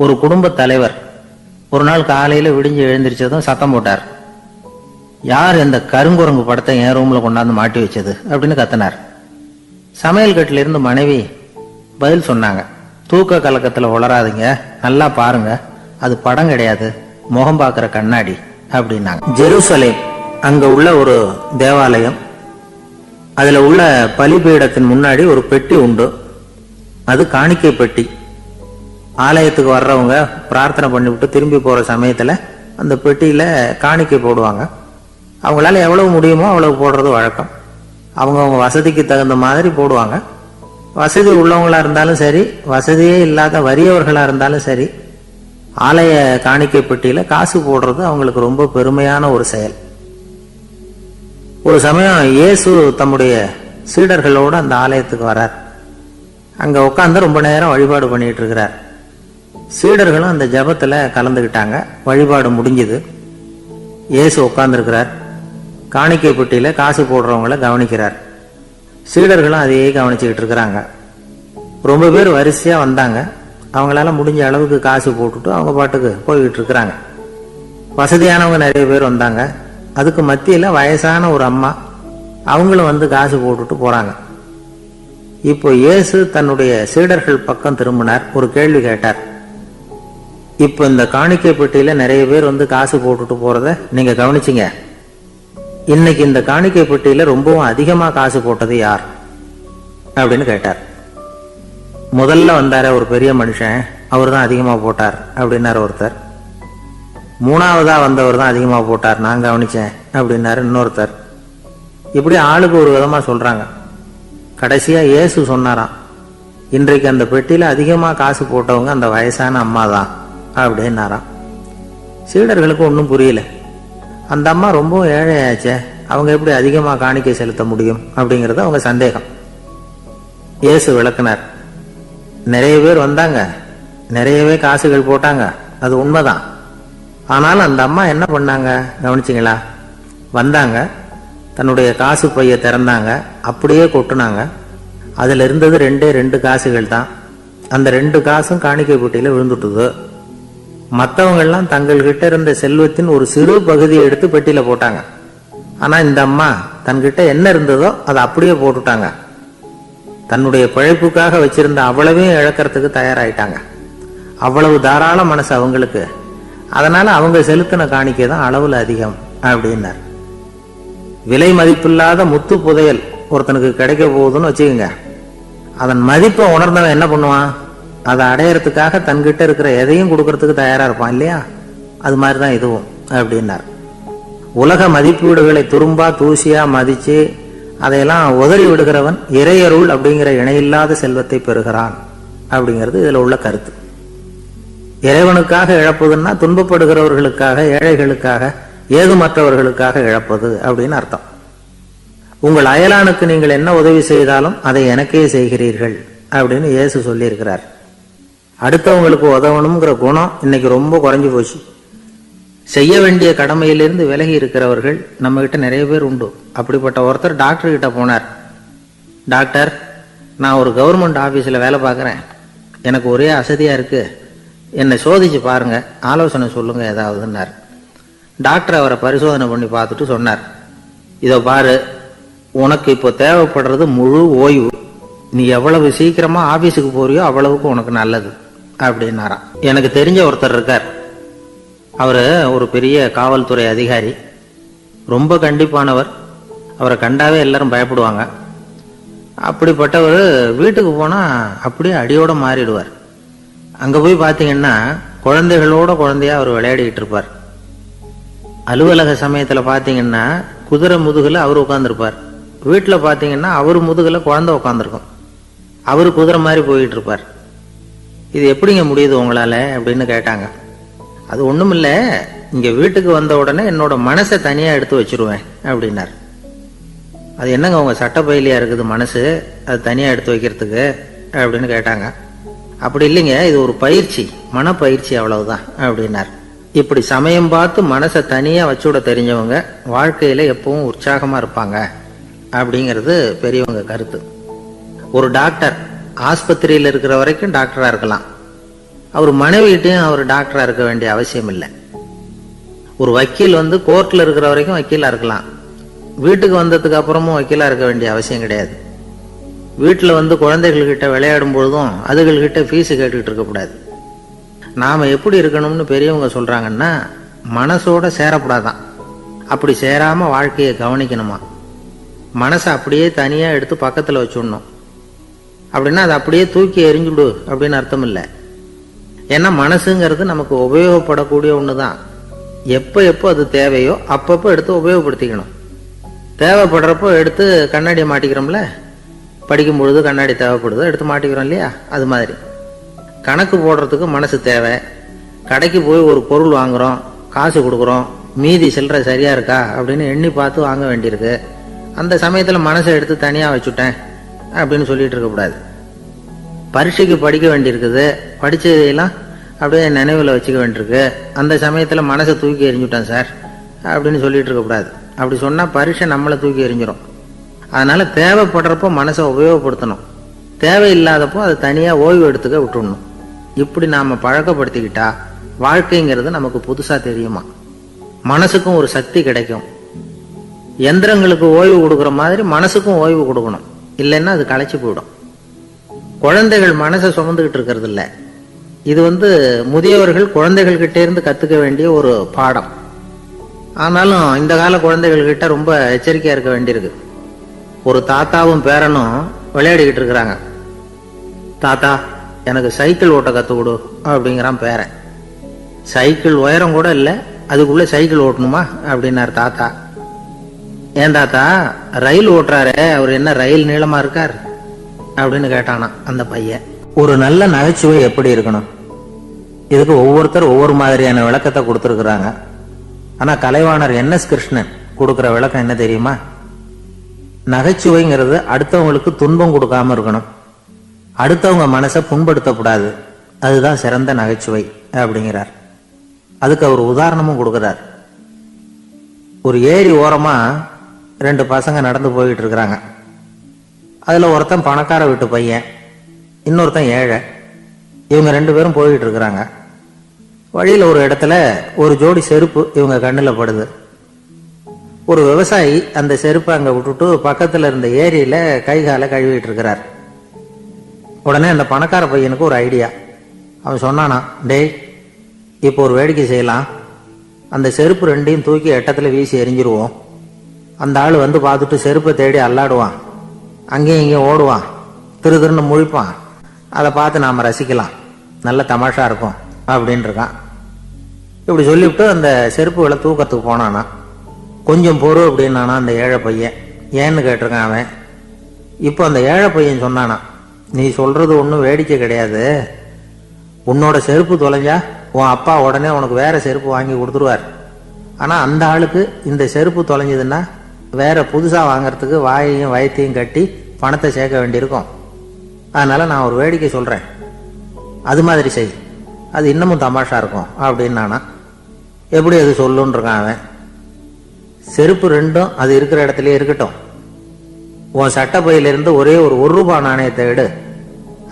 ஒரு குடும்ப தலைவர் ஒரு நாள் காலையில விடிஞ்சு எழுந்திரிச்சதும் சத்தம் போட்டார். யார் இந்த கருங்குரங்கு படத்தை என் ரூம்ல கொண்டாந்து மாட்டி வச்சது அப்படின்னு கத்தினார். சமையல் கட்டில இருந்து மனைவி பதில் சொன்னாங்க, தூக்க கலக்கத்துல உளராதீங்க, நல்லா பாருங்க, அது படம் கிடையாது, முகம் பார்க்கிற கண்ணாடி அப்படின்னாங்க. ஜெருசலேம் அங்க உள்ள ஒரு தேவாலயம், அதுல உள்ள பலிபீடத்தின் முன்னாடி ஒரு பெட்டி உண்டு. அது காணிக்கை பெட்டி. ஆலயத்துக்கு வர்றவங்க பிரார்த்தனை பண்ணிவிட்டு திரும்பி போற சமயத்துல அந்த பெட்டியில காணிக்கை போடுவாங்க. அவங்களால எவ்வளவு முடியுமோ அவ்வளவு போடுறது வழக்கம். அவங்க வசதிக்கு தகுந்த மாதிரி போடுவாங்க. வசதி உள்ளவங்களா இருந்தாலும் சரி, வசதியே இல்லாத வறியவர்களா இருந்தாலும் சரி, ஆலய காணிக்கை பெட்டியில காசு போடுறது அவங்களுக்கு ரொம்ப பெருமையான ஒரு செயல். ஒரு சமயம் இயேசு தம்முடைய சீடர்களோடு அந்த ஆலயத்துக்கு வரார். அங்க உட்கார்ந்து ரொம்ப நேரம் வழிபாடு பண்ணிட்டு இருக்கிறார். சீடர்களும் அந்த ஜபத்துல கலந்துகிட்டாங்க. வழிபாடு முடிஞ்சது. இயேசு உட்கார்ந்து இருக்கிறார். காணிக்கை பெட்டியில காசு போடுறவங்களை கவனிக்கிறார். சீடர்களும் அதையே கவனிச்சுக்கிட்டு இருக்கிறாங்க. ரொம்ப பேர் வரிசையா வந்தாங்க. அவங்களால முடிஞ்ச அளவுக்கு காசு போட்டுட்டு அவங்க பாட்டுக்கு போய்கிட்டு இருக்கிறாங்க. வசதியானவங்க நிறைய பேர் வந்தாங்க. அதுக்கு மத்தியில வயசான ஒரு அம்மா, அவங்களும் வந்து காசு போட்டுட்டு போறாங்க. இப்போ இயேசு தன்னுடைய சீடர்கள் பக்கம் திரும்பினார். ஒரு கேள்வி கேட்டார். இப்போ இந்த காணிக்கை பெட்டியில நிறைய பேர் வந்து காசு போட்டுட்டு போறத நீங்க கவனிச்சிங்க. இன்னைக்கு இந்த காணிக்கை பெட்டியில ரொம்பவும் அதிகமா காசு போட்டது யார் அப்படின்னு கேட்டார். முதல்ல வந்தார ஒரு பெரிய மனுஷன், அவர் தான் அதிகமா போட்டார் அப்படின்னாரு ஒருத்தர். மூணாவதா வந்தவர் தான் அதிகமா போட்டார், நான் கவனிச்சேன் அப்படின்னாரு இன்னொருத்தர். இப்படி ஆளுக்கு ஒரு விதமா சொல்றாங்க. கடைசியா இயேசு சொன்னாராம், இன்றைக்கு அந்த பெட்டியில அதிகமா காசு போட்டவங்க அந்த வயசான அம்மா தான் அப்படின்னாராம். சீடர்களுக்கு ஒன்றும் புரியல. அந்த அம்மா ரொம்ப ஏழையாச்சே, அவங்க எப்படி அதிகமா காணிக்கை செலுத்த முடியும் அப்படிங்கறது அவங்க சந்தேகம். இயேசு விளக்குனார். நிறைய பேர் வந்தாங்க, நிறையவே காசுகள் போட்டாங்க, அது உண்மைதான். ஆனாலும் அந்த அம்மா என்ன பண்ணாங்க கவனிச்சிங்களா? வந்தாங்க, தன்னுடைய காசு பைய திறந்தாங்க, அப்படியே கொட்டுனாங்க. அதுல இருந்தது ரெண்டு காசுகள் தான். அந்த 2 காசும் காணிக்கை பெட்டியில விழுந்துட்டுது. மற்றவங்கெல்லாம் தங்கள்கிட்ட இருந்த செல்வத்தின் ஒரு சிறு பகுதியை எடுத்து பெட்டியில போட்டாங்க. ஆனா இந்த அம்மா தன்கிட்ட என்ன இருந்ததோ அதை அப்படியே போட்டுட்டாங்க. தன்னுடைய பிழைப்புக்காக வச்சிருந்த அவ்வளவையும் இழக்கிறதுக்கு தயாராயிட்டாங்க. அவ்வளவு தாராள மனசு அவங்களுக்கு. அதனால அவங்க செலுத்தின காணிக்கை தான் அளவுல அதிகம் அப்படின்னார். விலை மதிப்பில்லாத முத்து புதையல் ஒருத்தனுக்கு கிடைக்க போகுதுன்னு வச்சுக்கோங்க. அதன் மதிப்பை உணர்ந்தவன் என்ன பண்ணுவான்? அதை அடையறதுக்காக தன்கிட்ட இருக்கிற எதையும் கொடுக்கறதுக்கு தயாரா இருப்பான் இல்லையா? அது மாதிரிதான் இதுவும் அப்படின்னார். உலக மதிப்பீடுகளை துரும்பா தூசியா மதிச்சு அதையெல்லாம் உதறி விடுகிறவன் இறையருள் அப்படிங்கிற இணையில்லாத செல்வத்தை பெறுகிறான் அப்படிங்கிறது இதுல உள்ள கருத்து. இறைவனுக்காக இழப்பதுன்னா துன்பப்படுகிறவர்களுக்காக, ஏழைகளுக்காக, ஏதுமற்றவர்களுக்காக இழப்பது அப்படின்னு அர்த்தம். உங்கள் அயலானுக்கு நீங்கள் என்ன உதவி செய்தாலும் அதை எனக்கே செய்கிறீர்கள் அப்படின்னு இயேசு சொல்லி இருக்கிறார். அடுத்தவங்களுக்கு உதவணுங்கிற குணம் இன்னைக்கு ரொம்ப குறைஞ்சு போச்சு. செய்ய வேண்டிய கடமையிலிருந்து விலகி இருக்கிறவர்கள் நம்ம கிட்ட நிறைய பேர் உண்டு. அப்படிப்பட்ட ஒருத்தர் டாக்டர் கிட்ட போனார். டாக்டர், நான் ஒரு கவர்மெண்ட் ஆபீஸ்ல வேலை பார்க்கறேன், எனக்கு ஒரே அசதியா இருக்கு, என்னை சோதிச்சு பாருங்க, ஆலோசனை சொல்லுங்க ஏதாவதுன்னார். டாக்டர் அவரை பரிசோதனை பண்ணி பார்த்துட்டு சொன்னார், இதோ பாரு, உனக்கு இப்போ தேவைப்படுறது முழு ஓய்வு. நீ எவ்வளவு சீக்கிரமா ஆபீஸுக்கு போறியோ அவ்வளவுக்கு உனக்கு நல்லது அப்படின்னாராம். எனக்கு தெரிஞ்ச ஒருத்தர் இருக்கார். அவரு ஒரு பெரிய காவல்துறை அதிகாரி, ரொம்ப கண்டிப்பானவர். அவரை கண்டாவே எல்லாரும் பயப்படுவாங்க. அப்படிப்பட்டவர் வீட்டுக்கு போனா அப்படியே அடியோட மாறிடுவார். அங்க போய் பாத்தீங்கன்னா குழந்தைகளோட குழந்தையா அவர் விளையாடிக்கிட்டு இருப்பார். அலுவலக சமயத்துல பாத்தீங்கன்னா குதிரை முதுகுல அவர் உட்கார்ந்துருப்பார். வீட்டுல பாத்தீங்கன்னா அவர் முதுகுல குழந்தை உட்காந்துருக்கும். அவரு குதிரை மாதிரி போயிட்டு இருப்பார். இது எப்படிங்க முடியுது உங்களால அப்படின்னு கேட்டாங்க. அது ஒண்ணும் இல்ல, இங்க வீட்டுக்கு வந்த உடனே என்னோட மனசை தனியா எடுத்து வச்சிருவேன் அப்படின்னார். அது என்னங்க உங்க சட்டப்பையிலையா இருக்குது மனசு, அது தனியா எடுத்து வைக்கிறதுக்கு அப்படின்னு கேட்டாங்க. அப்படி இல்லைங்க, இது ஒரு பயிற்சி, மனப்பயிற்சி, அவ்வளவுதான் அப்படின்னார். இப்படி சமயம் பார்த்து மனசை தனியா வச்சுட தெரிஞ்சவங்க வாழ்க்கையில எப்பவும் உற்சாகமா இருப்பாங்க அப்படிங்கிறது பெரியவங்க கருத்து. ஒரு டாக்டர் ஆஸ்பத்திரியில் இருக்கிற வரைக்கும் டாக்டரா இருக்கலாம். அவர் மனைவிட்டையும் அவர் டாக்டரா இருக்க வேண்டிய அவசியம் இல்லை. ஒரு வக்கீல் கோர்ட்ல இருக்கிற வரைக்கும் வக்கீலா இருக்கலாம், வீட்டுக்கு வந்ததுக்கு அப்புறமும் வக்கீலா இருக்க வேண்டிய அவசியம் கிடையாது. வீட்டில் குழந்தைகள்கிட்ட விளையாடும் பொழுதும் அதுகள்கிட்ட ஃபீஸு கேட்டுக்கிட்டு இருக்கக்கூடாது. நாம் எப்படி இருக்கணும்னு பெரியவங்க சொல்கிறாங்கன்னா, மனசோட சேரக்கூடாதான். அப்படி சேராமல் வாழ்க்கையை கவனிக்கணுமா. மனசை அப்படியே தனியாக எடுத்து பக்கத்தில் வச்சுடணும். அப்படின்னா அதை அப்படியே தூக்கி எறிஞ்சுடு அப்படின்னு அர்த்தம் இல்லை. ஏன்னா மனசுங்கிறது நமக்கு உபயோகப்படக்கூடிய ஒன்று தான். எப்போ எப்போ அது தேவையோ அப்பப்போ எடுத்து உபயோகப்படுத்திக்கணும். தேவைப்படுறப்போ எடுத்து கண்ணாடியை மாட்டிக்கிறோம்ல, படிக்கும் பொழுது கண்ணாடி தேவைப்படுதோ எடுத்து மாட்டிக்கிறோம் இல்லையா, அது மாதிரி கணக்கு போடுறதுக்கு மனசு தேவை. கடைக்கு போய் ஒரு பொருள் வாங்குகிறோம், காசு கொடுக்குறோம், மீதி சில்லறை சரியாக இருக்கா அப்படின்னு எண்ணி பார்த்து வாங்க வேண்டியிருக்கு. அந்த சமயத்தில் மனசை எடுத்து தனியாக வச்சுட்டேன் அப்படின்னு சொல்லிட்டு இருக்கக்கூடாது. பரீட்சைக்கு படிக்க வேண்டியிருக்குது, படித்ததையெல்லாம் அப்படியே நினைவில் வச்சுக்க வேண்டியிருக்கு. அந்த சமயத்தில் மனசை தூக்கி எறிஞ்சுட்டேன் சார் அப்படின்னு சொல்லிட்டு இருக்கக்கூடாது. அப்படி சொன்னால் பரீட்சை நம்மளை தூக்கி எறிஞ்சிடும். அதனால் தேவைப்படுறப்போ மனசை உபயோகப்படுத்தணும், தேவையில்லாதப்போ அதை தனியாக ஓய்வு எடுத்துக்க விட்டுடணும். இப்படி நாம் பழக்கப்படுத்திக்கிட்டா வாழ்க்கைங்கிறது நமக்கு புதுசாக தெரியுமா. மனசுக்கும் ஒரு சக்தி கிடைக்கும். எந்திரங்களுக்கு ஓய்வு கொடுக்குற மாதிரி மனசுக்கும் ஓய்வு கொடுக்கணும், இல்லைன்னா அது களைச்சி போயிடும். குழந்தைகள் மனசை சுமந்துக்கிட்டு இருக்கிறது இல்லை. இது முதியவர்கள் குழந்தைகள்கிட்ட இருந்து கற்றுக்க வேண்டிய ஒரு பாடம். ஆனாலும் இந்த கால குழந்தைகள்கிட்ட ரொம்ப எச்சரிக்கையாக இருக்க வேண்டியிருக்கு. ஒரு தாத்தாவும் பேரனும் விளையாடிக்கிட்டு இருக்கிறாங்க. தாத்தா எனக்கு சைக்கிள் ஓட்ட கற்றுக் கொடு அப்படிங்கிறான் பேரன். சைக்கிள் உயரம் கூட இல்லை, அதுக்குள்ளே சைக்கிள் ஓட்டணுமா அப்படின்னார் தாத்தா. ஏன் தாத்தா, ரயில் ஓட்டுறாரு, அவர் என்ன ரயில் நீளமா இருக்கார் அப்படின்னு கேட்டானா அந்த பையன். ஒரு நல்ல நகைச்சுவை எப்படி இருக்கணும், இதுக்கு ஒவ்வொருத்தர் ஒவ்வொரு மாதிரியான விளக்கத்தை கொடுத்துருக்குறாங்க. ஆனா கலைவாணர் NS கிருஷ்ணன் கொடுக்குற விளக்கம் என்ன தெரியுமா? நகைச்சுவைங்கிறது அடுத்தவங்களுக்கு துன்பம் கொடுக்காம இருக்கணும், அடுத்தவங்க மனசை புண்படுத்தக்கூடாது, அதுதான் சிறந்த நகைச்சுவை அப்படிங்கிறார். அதுக்கு அவர் உதாரணமும் கொடுக்கிறார். ஒரு ஏரி ஓரமா 2 பசங்க நடந்து போயிட்டு இருக்கிறாங்க. அதுல ஒருத்தன் பணக்கார வீட்டு பையன், இன்னொருத்தன் ஏழை. இவங்க 2 பேரும் போயிட்டு இருக்கிறாங்க. வழியில ஒரு இடத்துல ஒரு ஜோடி செருப்பு இவங்க கண்ணில் படுது. ஒரு விவசாயி அந்த செருப்பை அங்க விட்டுட்டு பக்கத்துல இருந்த ஏரியில கை காலை கழுவிட்டு இருக்கிறார். உடனே அந்த பணக்கார பையனுக்கு ஒரு ஐடியா. அவன் சொன்னானா, டேய் இப்போ ஒரு வேடிக்கை செய்யலாம், அந்த செருப்பு 2ஐயும் தூக்கி எட்டத்துல வீசி எரிஞ்சிருவோம். அந்த ஆள் பார்த்துட்டு செருப்பை தேடி அல்லாடுவான், அங்கேயும் இங்கேயும் ஓடுவான், திரு திருன்னு முழிப்பான். அதை பார்த்து நாம ரசிக்கலாம், நல்ல தமாஷா இருக்கும் அப்படின்னு இருக்கான். இப்படி சொல்லிவிட்டு அந்த செருப்புகளை தூக்கத்துக்கு போனானா. கொஞ்சம் பொறு அப்படின்னானா அந்த ஏழை பையன். ஏன்னு கேட்டிருக்கான் அவன். இப்போ அந்த ஏழை பையன் சொன்னானா, நீ சொல்றது ஒன்றும் வேடிக்கை கிடையாது, உன்னோட செருப்பு தொலைஞ்சா உன் அப்பா உடனே உனக்கு வேற செருப்பு வாங்கி கொடுத்துருவார். ஆனா அந்த ஆளுக்கு இந்த செருப்பு தொலைஞ்சதுன்னா வேற புதுசா வாங்கறதுக்கு வாயையும் வயத்தையும் கட்டி பணத்தை சேர்க்க வேண்டியிருக்கும். அதனால நான் ஒரு வேடிக்கை சொல்றேன், அது மாதிரி செய், அது இன்னமும் தமாஷா இருக்கும் அப்படின்னு நானா. எப்படி அது சொல்லுன்னு இருக்கான் அவன். செருப்பு 2ம் அது இருக்கிற இடத்துலயே இருக்கட்டும், உன் சட்டை பையிலிருந்து ஒரே ஒரு ₹1 நாணயத்தை எடு,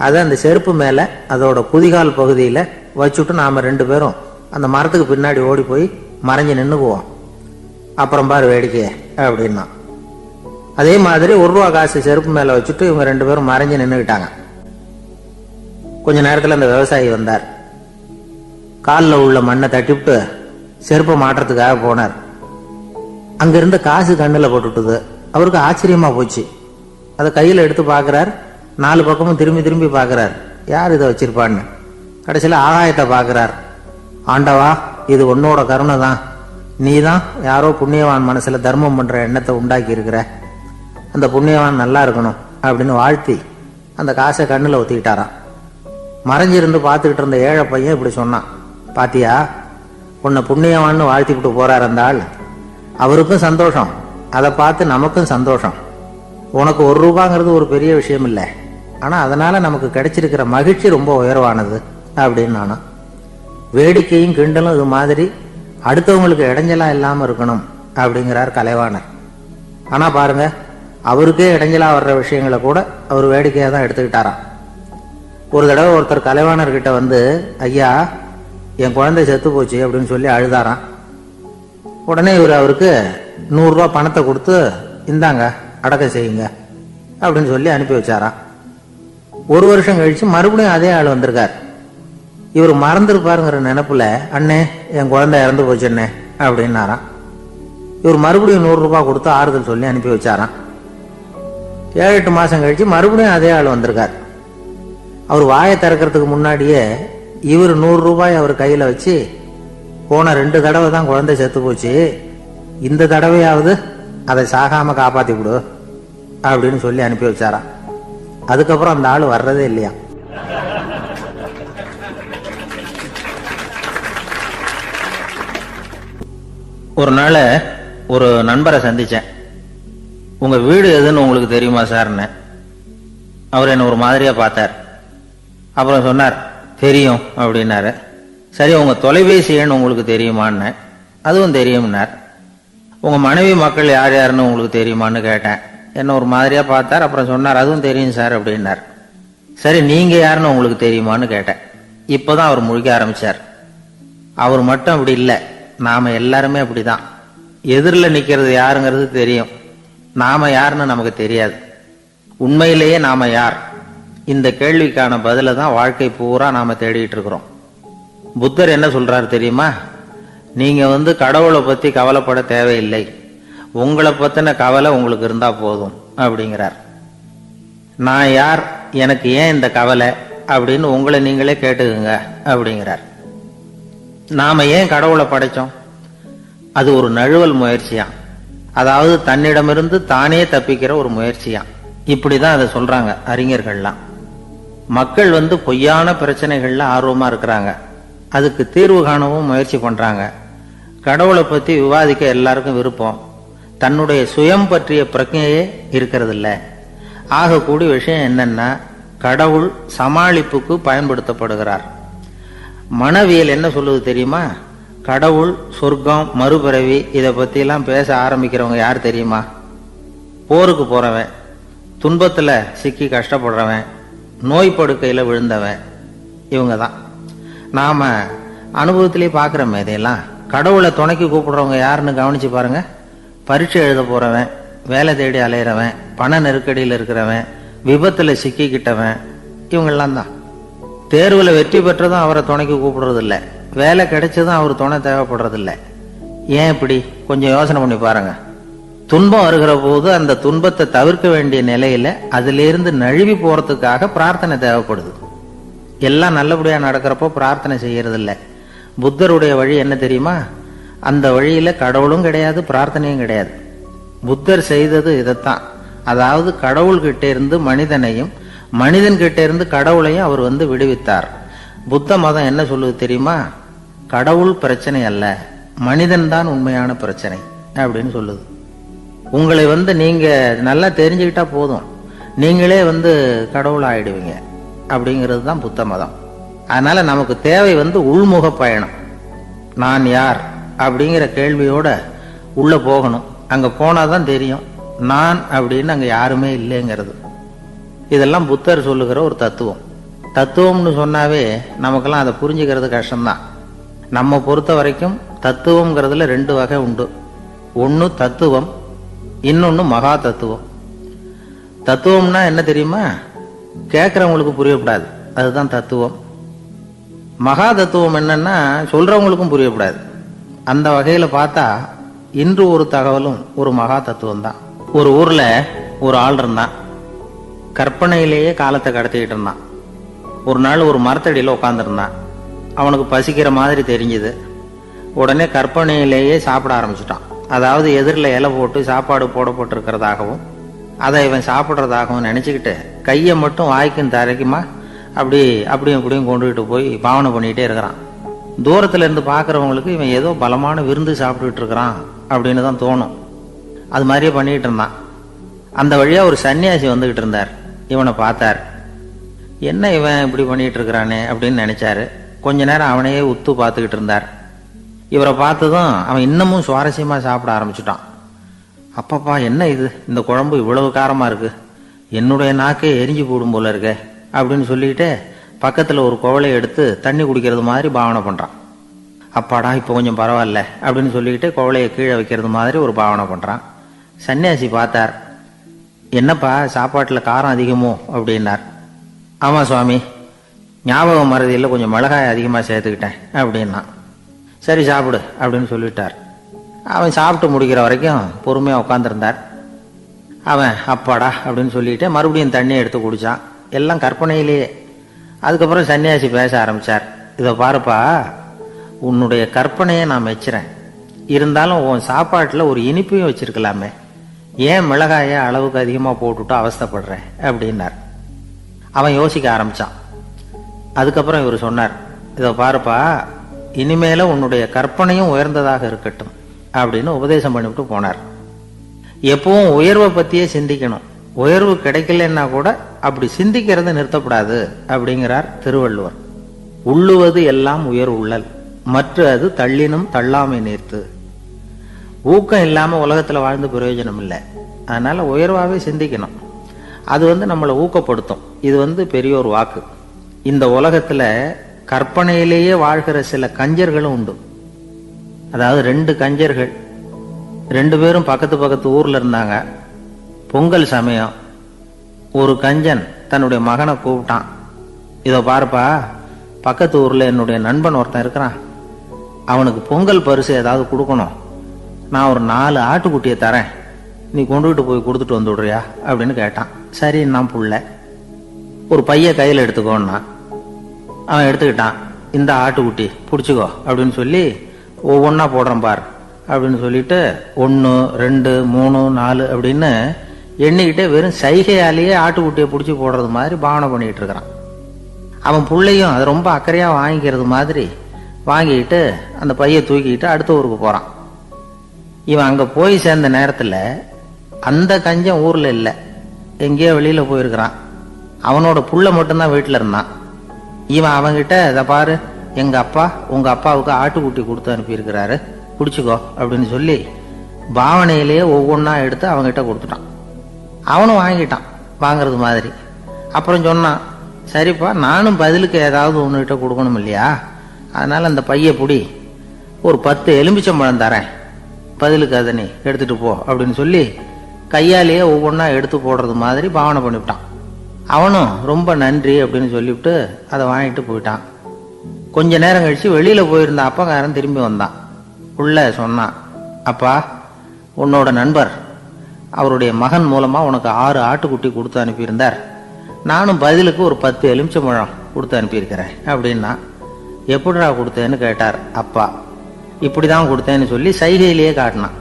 அதை அந்த செருப்பு மேல அதோட குதிகால் பகுதியில வச்சுட்டு நாம 2 பேரும் அந்த மரத்துக்கு பின்னாடி ஓடி போய் மறைஞ்சு நின்னுக்குவோம், அப்புறம் பாரு வேடிக்கை அப்படின்னா. அதே மாதிரி ₹1 காசு செருப்பு மேல வச்சுட்டு இவங்க 2 பேரும் மறைஞ்சு நின்னுக்கிட்டாங்க. கொஞ்ச நேரத்துல அந்த விவசாயி வந்தார். காலில் உள்ள மண்ணை தட்டிவிட்டு செருப்பை மாட்டுறதுக்காக போனார். அங்கிருந்த காசு கண்ணில் போட்டுட்டுது. அவருக்கு ஆச்சரியமா போச்சு. அதை கையில் எடுத்து பார்க்கிறார். 4 பக்கமும் திரும்பி திரும்பி பார்க்கிறார், யார் இதை வச்சிருப்பான்னு. கடைசியில் ஆகாயத்தை பார்க்கிறார். ஆண்டவா, இது உன்னோட கருணை தான், நீ தான் யாரோ புண்ணியவான் மனசுல தர்மம் பண்ற எண்ணத்தை உண்டாக்கி இருக்கிற, அந்த புண்ணியவான் நல்லா இருக்கணும் அப்படின்னு வாழ்த்தி அந்த காசை கண்ணில் ஒத்திக்கிட்டாராம். மறைஞ்சிருந்து பார்த்துக்கிட்டு இருந்த ஏழை பையன் இப்படி சொன்னான், பாத்தியா, உன்னை புண்ணியவான்னு வாழ்த்திக்கிட்டு போறார் அந்த ஆள், அவருக்கும் சந்தோஷம், அதை பார்த்து நமக்கும் சந்தோஷம். உனக்கு ₹1 ஒரு பெரிய விஷயம் இல்லை, ஆனா அதனால நமக்கு கிடைச்சிருக்கிற மகிழ்ச்சி ரொம்ப உயர்வானது அப்படின்னு நானா. வேடிக்கையும் கிண்டலும் இது மாதிரி அடுத்தவங்களுக்கு இடைஞ்சலா இல்லாம இருக்கணும் அப்படிங்கிறார் கலைவாணர். ஆனா பாருங்க, அவருக்கே இடைஞ்சலா வர்ற விஷயங்களை கூட அவர் வேடிக்கையா தான் எடுத்துக்கிட்டாராம். ஒரு தடவை ஒருத்தர் கலைவாணர்கிட்ட வந்து, ஐயா என் குழந்தை செத்து போச்சு அப்படின்னு சொல்லி அழுதாராம். உடனே இவர் அவருக்கு 100 ரூபா பணத்தை கொடுத்து, இந்தாங்க அடக்கம் செய்யுங்க அப்படின்னு சொல்லி அனுப்பி வச்சாராம். 1 வருஷம் கழிச்சு மறுபடியும் அதே ஆள் வந்திருக்கார். இவர் மறந்துருப்பாருங்கிற நினைப்புல, அண்ணே என் குழந்தை இறந்து போச்சுண்ணே அப்படின்னாராம். இவர் மறுபடியும் 100 ரூபாய் கொடுத்து ஆறுதல் சொல்லி அனுப்பி வச்சாராம். 7-8 மாசம் கழிச்சு மறுபடியும் அதே ஆள் வந்திருக்கார். அவர் வாயை திறக்கிறதுக்கு முன்னாடியே இவர் 100 ரூபாய் அவர் கையில வச்சு, போன 2 தடவை தான் குழந்தை செத்து போச்சு, இந்த தடவையாவது அதை சாகாம காப்பாத்தி கொடு அப்படின்னு சொல்லி அனுப்பி வச்சாராம். அதுக்கப்புறம் அந்த ஆள் வர்றதே இல்லையா. ஒரு நாள் ஒரு நண்பரை சந்திச்சேன். உங்க வீடு எதுன்னு உங்களுக்கு தெரியுமா சார்ன்னு. அவர் என்ன ஒரு மாதிரியா பார்த்தார். அப்புறம் சொன்னார், தெரியும் அப்படின்னாரு. சரி, உங்க தொலைபேசி எண் உங்களுக்கு தெரியுமான்னு. அதுவும் தெரியும்னார். உங்க மனைவி மக்கள் யார் யாருன்னு உங்களுக்கு தெரியுமான்னு கேட்டேன். என்ன ஒரு மாதிரியா பார்த்தார். அப்புறம் சொன்னார், அதுவும் தெரியும் சார் அப்படின்னார். சரி, நீங்க யாருன்னு உங்களுக்கு தெரியுமான்னு கேட்டேன். இப்பதான் அவர் முழிக்க ஆரம்பிச்சார். அவர் மட்டும் அப்படி இல்லை, நாம எல்லாருமே அப்படிதான். எதிரில் நிக்கிறது யாருங்கிறது தெரியும், நாம யாருன்னு நமக்கு தெரியாது. உண்மையிலேயே நாம யார்? இந்த கேள்விக்கான பதில தான் வாழ்க்கை பூரா நாம தேடிட்டு இருக்கிறோம். புத்தர் என்ன சொல்றாரு தெரியுமா? நீங்க கடவுளை பத்தி கவலைப்பட தேவையில்லை, உங்களை பத்தின கவலை உங்களுக்கு இருந்தா போதும் அப்படிங்கிறார். நான் யார், எனக்கு ஏன் இந்த கவலை அப்படின்னு உங்களை நீங்களே கேட்டுக்குங்க அப்படிங்கிறார். நாம ஏன் கடவுளை படைச்சோம்? அது ஒரு நழுவல் முயற்சியாம். அதாவது தன்னிடமிருந்து தானே தப்பிக்கிற ஒரு முயற்சியாம். இப்படிதான் அதை சொல்றாங்க அறிஞர்கள்லாம். மக்கள் பொய்யான பிரச்சனைகள்ல ஆர்வமா இருக்கிறாங்க, அதுக்கு தீர்வு காணவும் முயற்சி பண்றாங்க. கடவுளை பத்தி விவாதிக்க எல்லாருக்கும் விருப்பம், தன்னுடைய சுயம் பற்றிய பிரஜையே இருக்கிறது இல்ல. ஆகக்கூடிய விஷயம் என்னன்னா, கடவுள் சமாளிப்புக்கு பயன்படுத்தப்படுகிறார். மனவியல் என்ன சொல்லுது தெரியுமா? கடவுள், சொர்க்கம், மறுபிறவி இதை பத்தி எல்லாம் பேச ஆரம்பிக்கிறவங்க யார் தெரியுமா? போருக்கு போறவன், துன்பத்துல சிக்கி கஷ்டப்படுறவன், நோய் படுக்கையில விழுந்தவன், இவங்க தான். நாம அனுபவத்திலேயே பார்க்கிறோமே இதையெல்லாம். கடவுளை துணைக்கு கூப்பிடுறவங்க யாருன்னு கவனிச்சு பாருங்க. பரீட்சை எழுத போறவன், வேலை தேடி அலையிறவன், பண நெருக்கடியில் இருக்கிறவன், விபத்துல சிக்கிக்கிட்டவன், இவங்கெல்லாம் தான். தேர்வுல வெற்றி பெற்றதும் அவரை துணைக்கு கூப்பிடுறது இல்லை, வேலை கிடைச்சதும் அவர் துணை தேவைப்படுறது இல்லை. ஏன் இப்படி? கொஞ்சம் யோசனை பண்ணி பாருங்க. துன்பம் வருகிற போது அந்த துன்பத்தை தவிர்க்க வேண்டிய நிலையில அதிலிருந்து நழுவி போறதுக்காக பிரார்த்தனை தேவைப்படுது. எல்லாம் நல்லபடியா நடக்கிறப்போ பிரார்த்தனை செய்யறது இல்லை. புத்தருடைய வழி என்ன தெரியுமா? அந்த வழியில கடவுளும் கிடையாது, பிரார்த்தனையும் கிடையாது. புத்தர் செய்தது இதைத்தான். அதாவது கடவுள்கிட்ட இருந்து மனிதனையும், மனிதன் கிட்ட இருந்து கடவுளையும் அவர் விடுவித்தார். புத்த மதம் என்ன சொல்லுது தெரியுமா? கடவுள் பிரச்சனை அல்ல, மனிதன் தான் உண்மையான பிரச்சனை அப்படின்னு சொல்லுது. உங்களை நீங்க நல்லா தெரிஞ்சுக்கிட்டா போதும், நீங்களே கடவுள் ஆயிடுவீங்க அப்படிங்கிறது தான் புத்த மதம். அதனால நமக்கு தேவை உள்முக பயணம். நான் யார் அப்படிங்கிற கேள்வியோட உள்ள போகணும். அங்க போனாதான் தெரியும் நான் அப்படின்னு அங்க யாருமே இல்லைங்கிறது. இதெல்லாம் புத்தர் சொல்லுகிற ஒரு தத்துவம். தத்துவம்னு சொன்னாவே நமக்கெல்லாம் அதை புரிஞ்சுக்கிறது கஷ்டம்தான். நம்ம பொறுத்த வரைக்கும் தத்துவம்ங்கிறதுல 2 வகை உண்டு. ஒன்னு தத்துவம், இன்னொன்னு மகா தத்துவம். தத்துவம்னா என்ன தெரியுமா? கேட்கறவங்களுக்கு புரியப்படாது, அதுதான் தத்துவம். மகா தத்துவம் என்னன்னா சொல்றவங்களுக்கும் புரியப்படாது. அந்த வகையில பார்த்தா இன்று ஒரு தகவலும் ஒரு மகா தத்துவம் தான். ஒரு ஊர்ல ஒரு ஆள் இருந்தான். கற்பனையிலேயே காலத்தை கடத்திக்கிட்டு இருந்தான். ஒரு நாள் ஒரு மரத்தடியில் உட்காந்துருந்தான். அவனுக்கு பசிக்கிற மாதிரி தெரிஞ்சுது. உடனே கற்பனையிலேயே சாப்பிட ஆரம்பிச்சுட்டான். அதாவது எதிரில் இலை போட்டு சாப்பாடு போடப்பட்டிருக்கிறதாகவும் அதை இவன் சாப்பிட்றதாகவும் நினைச்சுக்கிட்டு கையை மட்டும் வாய்க்கும் தரைக்குமா அப்படியும் இப்படியும் கொண்டுகிட்டு போய் பாவனை பண்ணிக்கிட்டே இருக்கிறான். தூரத்துல இருந்து பார்க்கறவங்களுக்கு இவன் ஏதோ பலமான விருந்து சாப்பிட்டுட்டு இருக்கிறான் அப்படின்னு தான் தோணும். அது மாதிரியே பண்ணிக்கிட்டு இருந்தான். அந்த வழியா ஒரு சன்னியாசி வந்துகிட்டு இருந்தார். இவனை பார்த்தார். என்ன இவன் இப்படி பண்ணிட்டு இருக்கிறானே அப்படின்னு நினைச்சாரு. கொஞ்ச நேரம் அவனையே உத்து பார்த்துக்கிட்டு இருந்தார். இவரை பார்த்ததும் அவன் இன்னமும் சுவாரஸ்யமா சாப்பிட ஆரம்பிச்சுட்டான். அப்பப்பா, என்ன இது, இந்த குழம்பு இவ்வளவு காரமா இருக்கு, என்னுடைய நாக்கே எரிஞ்சு போடும் போல இருக்க அப்படின்னு சொல்லிட்டு பக்கத்தில் ஒரு குவளையை எடுத்து தண்ணி குடிக்கிறது மாதிரி பாவனை பண்ணுறான். அப்பாடா இப்போ கொஞ்சம் பரவாயில்ல அப்படின்னு சொல்லிக்கிட்டு குவளையை கீழே வைக்கிறது மாதிரி ஒரு பாவனை பண்ணுறான். சன்னியாசி பார்த்தார். என்னப்பா சாப்பாட்டில் காரம் அதிகமோ அப்படின்னார். ஆமாம் சுவாமி, ஞாபகம் மறதியில் கொஞ்சம் மிளகாய் அதிகமாக சேர்த்துக்கிட்டேன் அப்படின்னா. சரி சாப்பிடு அப்படின்னு சொல்லிட்டார். அவன் சாப்பிட்டு முடிக்கிற வரைக்கும் பொறுமையாக உட்காந்துருந்தார். அவன் அப்பாடா அப்படின்னு சொல்லிட்டு மறுபடியும் தண்ணியை எடுத்து குடித்தான். எல்லாம் கற்பனையிலேயே. அதுக்கப்புறம் சன்னியாசி பேச ஆரம்பித்தார். இதை பாருப்பா, உன்னுடைய கற்பனையை நான் மெச்சுறேன். இருந்தாலும் உன் சாப்பாட்டில் ஒரு இனிப்பையும் வச்சிருக்கலாமே, ஏன் மிளகாயை அளவுக்கு அதிகமாக போட்டுவிட்டு அவஸ்தைப்படுறேன் அப்படின்னார். அவன் யோசிக்க ஆரம்பித்தான். அதுக்கப்புறம் இவர் சொன்னார், இதை பாருப்பா, இனிமேல உன்னுடைய கற்பனையும் உயர்ந்ததாக இருக்கட்டும் அப்படின்னு உபதேசம் பண்ணிவிட்டு போனார். எப்பவும் உயர்வை பற்றியே சிந்திக்கணும். உயர்வு கிடைக்கலன்னா கூட அப்படி சிந்திக்கிறத நிறுத்தப்படாது அப்படிங்கிறார் திருவள்ளுவர். உள்ளுவது எல்லாம் உயர் உள்ளல், மற்ற அது தள்ளினும் தள்ளாமை நேர்த்து. ஊக்கம் இல்லாமல் உலகத்தில் வாழ்ந்து பிரயோஜனம் இல்லை. அதனால உயர்வாகவே சிந்திக்கணும். அது நம்மளை ஊக்கப்படுத்தும். இது பெரியோர் வாக்கு. இந்த உலகத்தில் கற்பனையிலேயே வாழ்கிற சில கஞ்சர்களும் உண்டு. அதாவது 2 கஞ்சர்கள், 2 பேரும் பக்கத்து பக்கத்து ஊரில் இருந்தாங்க. பொங்கல் சமயம் ஒரு கஞ்சன் தன்னுடைய மகனை கூப்பிட்டான். இதை பாருப்பா, பக்கத்து ஊரில் என்னுடைய நண்பன் ஒருத்தன் இருக்கிறான். அவனுக்கு பொங்கல் பரிசு ஏதாவது கொடுக்கணும். நான் ஒரு 4 ஆட்டுக்குட்டியை தரேன், நீ கொண்டுகிட்டு போய் கொடுத்துட்டு வந்து விடுறியா அப்படின்னு கேட்டான். சரி, நான் புள்ள ஒரு பைய கையில் எடுத்துக்கோன்னா. அவன் எடுத்துக்கிட்டான். இந்த ஆட்டுக்குட்டி பிடிச்சிக்கோ அப்படின்னு சொல்லி ஒவ்வொன்றா போடுறேன் பார் அப்படின்னு சொல்லிட்டு 1 2 3 4 அப்படின்னு எண்ணிக்கிட்டே வெறும் சைகையாலேயே ஆட்டுக்குட்டியை பிடிச்சி போடுறது மாதிரி பாவனை பண்ணிக்கிட்டு இருக்கிறான். அவன் பிள்ளையும் அதை ரொம்ப அக்கறையாக வாங்கிக்கிறது மாதிரி வாங்கிக்கிட்டு அந்த பையை தூக்கிக்கிட்டு அடுத்த ஊருக்கு போகிறான். இவன் அங்கே போய் சேர்ந்த நேரத்தில் அந்த கஞ்சன் ஊரில் இல்லை, எங்கேயோ வெளியில் போயிருக்கிறான். அவனோட புள்ள மட்டும்தான் வீட்டில் இருந்தான். இவன் அவங்கிட்ட, இதை பாரு, எங்கள் அப்பா உங்கள் அப்பாவுக்கு ஆட்டுக்குட்டி கொடுத்து அனுப்பியிருக்கிறாரு, பிடிச்சிக்கோ அப்படின்னு சொல்லி பாவனையிலேயே ஒவ்வொன்றா எடுத்து அவங்ககிட்ட கொடுத்துட்டான். அவனும் வாங்கிட்டான் வாங்கிறது மாதிரி. அப்புறம் சொன்னான், சரிப்பா, நானும் பதிலுக்கு ஏதாவது ஒன்றுகிட்ட கொடுக்கணும் இல்லையா, அதனால் அந்த பையை பிடி, ஒரு 10 எலுமிச்சம்பழம் தரேன், பதிலுக்கு அதை நீ எடுத்துகிட்டு போ அப்படின்னு சொல்லி கையாலேயே ஒவ்வொன்றா எடுத்து போடுறது மாதிரி பாவனை பண்ணிவிட்டான். அவனும் ரொம்ப நன்றி அப்படின்னு சொல்லிவிட்டு அதை வாங்கிட்டு போயிட்டான். கொஞ்ச நேரம் கழிச்சு வெளியில் போயிருந்த அப்பக்காரன் திரும்பி வந்தான். உள்ள சொன்னான், அப்பா, உன்னோட நண்பர் அவருடைய மகன் மூலமாக உனக்கு 6 ஆட்டுக்குட்டி கொடுத்து அனுப்பியிருந்தார், நானும் பதிலுக்கு ஒரு 10 எலுமிச்சம்பழம் கொடுத்து அனுப்பியிருக்கிறேன் அப்படின்னா. எப்படிடா கொடுத்தேன்னு கேட்டார் அப்பா. இப்படி தான் கொடுத்தேன்னு சொல்லி சைகையிலேயே காட்டினான்.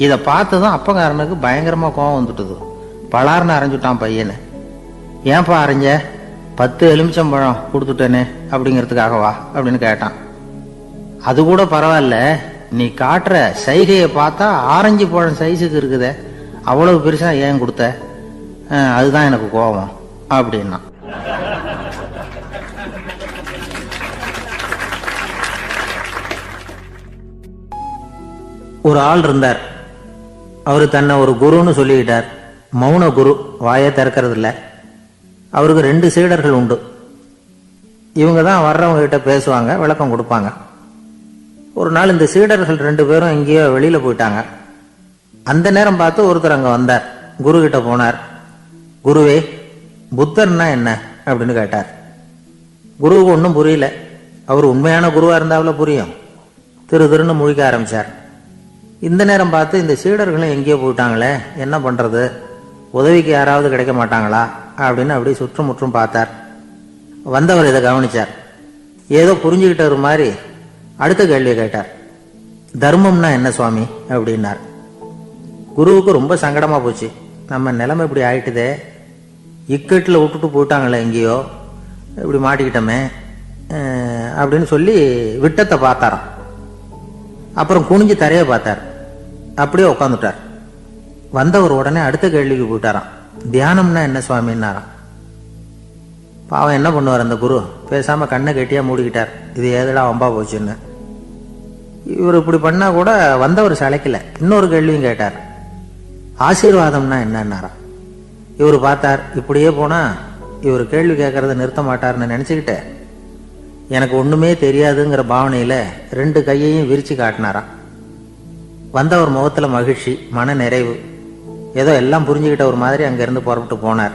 இதை பார்த்ததும் அப்பக்காரனுக்கு பயங்கரமாக கோவம் வந்துட்டுது. பலார்னு அரைஞ்சுட்டான் பையனை. ஏன்பா அரைஞ்ச? 10 எலுமிச்சம்பழம் கொடுத்துட்டேனே அப்படிங்கிறதுக்காகவா அப்படின்னு கேட்டான். அது கூட பரவாயில்ல, நீ காட்டுற சைகையை பார்த்தா ஆரஞ்சு பழம் சைஸுக்கு இருக்குதே, அவ்வளவு பெருசா ஏன் கொடுத்த? அதுதான் எனக்கு கோபம் அப்படின்னா. ஒரு ஆள் இருந்தார். அவரு தன்னை ஒரு குருன்னு சொல்லிக்கிட்டார். மௌன குரு, வாயை திறக்கிறது இல்லை. அவருக்கு 2 சீடர்கள் உண்டு. இவங்க தான் வர்றவங்க கிட்ட பேசுவாங்க, விளக்கம் கொடுப்பாங்க. ஒரு நாள் இந்த சீடர்கள் 2 பேரும் எங்கேயோ வெளியில போயிட்டாங்க. அந்த நேரம் பார்த்து ஒருத்தர் அங்க வந்தார். குரு கிட்ட போனார். குருவே, புத்தர்னா என்ன அப்படின்னு கேட்டார். குருவுக்கு ஒன்றும் புரியல. அவர் உண்மையான குருவா இருந்தாவில் புரியும். திருன்னு முழிக்க ஆரம்பிச்சார். இந்த நேரம் பார்த்து இந்த சீடர்களும் எங்கேயோ போயிட்டாங்களே, என்ன பண்றது, உதவிக்கு யாராவது கிடைக்க மாட்டாங்களா அப்படின்னு அப்படி சுற்றுமுற்றும் பார்த்தார். வந்தவர் இதை கவனிச்சார். ஏதோ புரிஞ்சுக்கிட்ட மாதிரி அடுத்த கேள்வியை கேட்டார். தர்மம்னா என்ன சுவாமி அப்படின்னார். குருவுக்கு ரொம்ப சங்கடமா போச்சு. நம்ம நிலைமை இப்படி ஆயிட்டுதே, இக்கட்டில் விட்டுட்டு போயிட்டாங்களே, எங்கேயோ இப்படி மாட்டிக்கிட்டோமே அப்படின்னு சொல்லி விட்டத்தை பார்த்தாராம். அப்புறம் குனிஞ்சு தரைய பார்த்தார். அப்படியே உட்காந்துட்டார். வந்தவர் உடனே அடுத்த கேள்விக்கு போயிட்டாராம். தியானம்னா என்ன சுவாமின்னாராம். பாவம் என்ன பண்ணுவார் அந்த குரு, பேசாம கண்ணை கெட்டியா மூடிக்கிட்டார். இது ஏதடா வம்பா போச்சுன்னு. இவர் இப்படி பண்ணா கூட வந்தவர் சளைக்கல. இன்னொரு கேள்வியும் கேட்டார். ஆசீர்வாதம்னா என்னன்னாராம். இவர் பார்த்தார், இப்படியே போனா இவர் கேள்வி கேட்கறத நிறுத்த மாட்டார்னு நினச்சிக்கிட்டு எனக்கு ஒன்றுமே தெரியாதுங்கிற பாவனையில் 2 கையையும் விரித்து காட்டினாராம். வந்தவர் முகத்தில் மகிழ்ச்சி, மன நிறைவு, ஏதோ எல்லாம் புரிஞ்சுக்கிட்ட ஒரு மாதிரி அங்கேருந்து புறப்பட்டு போனார்.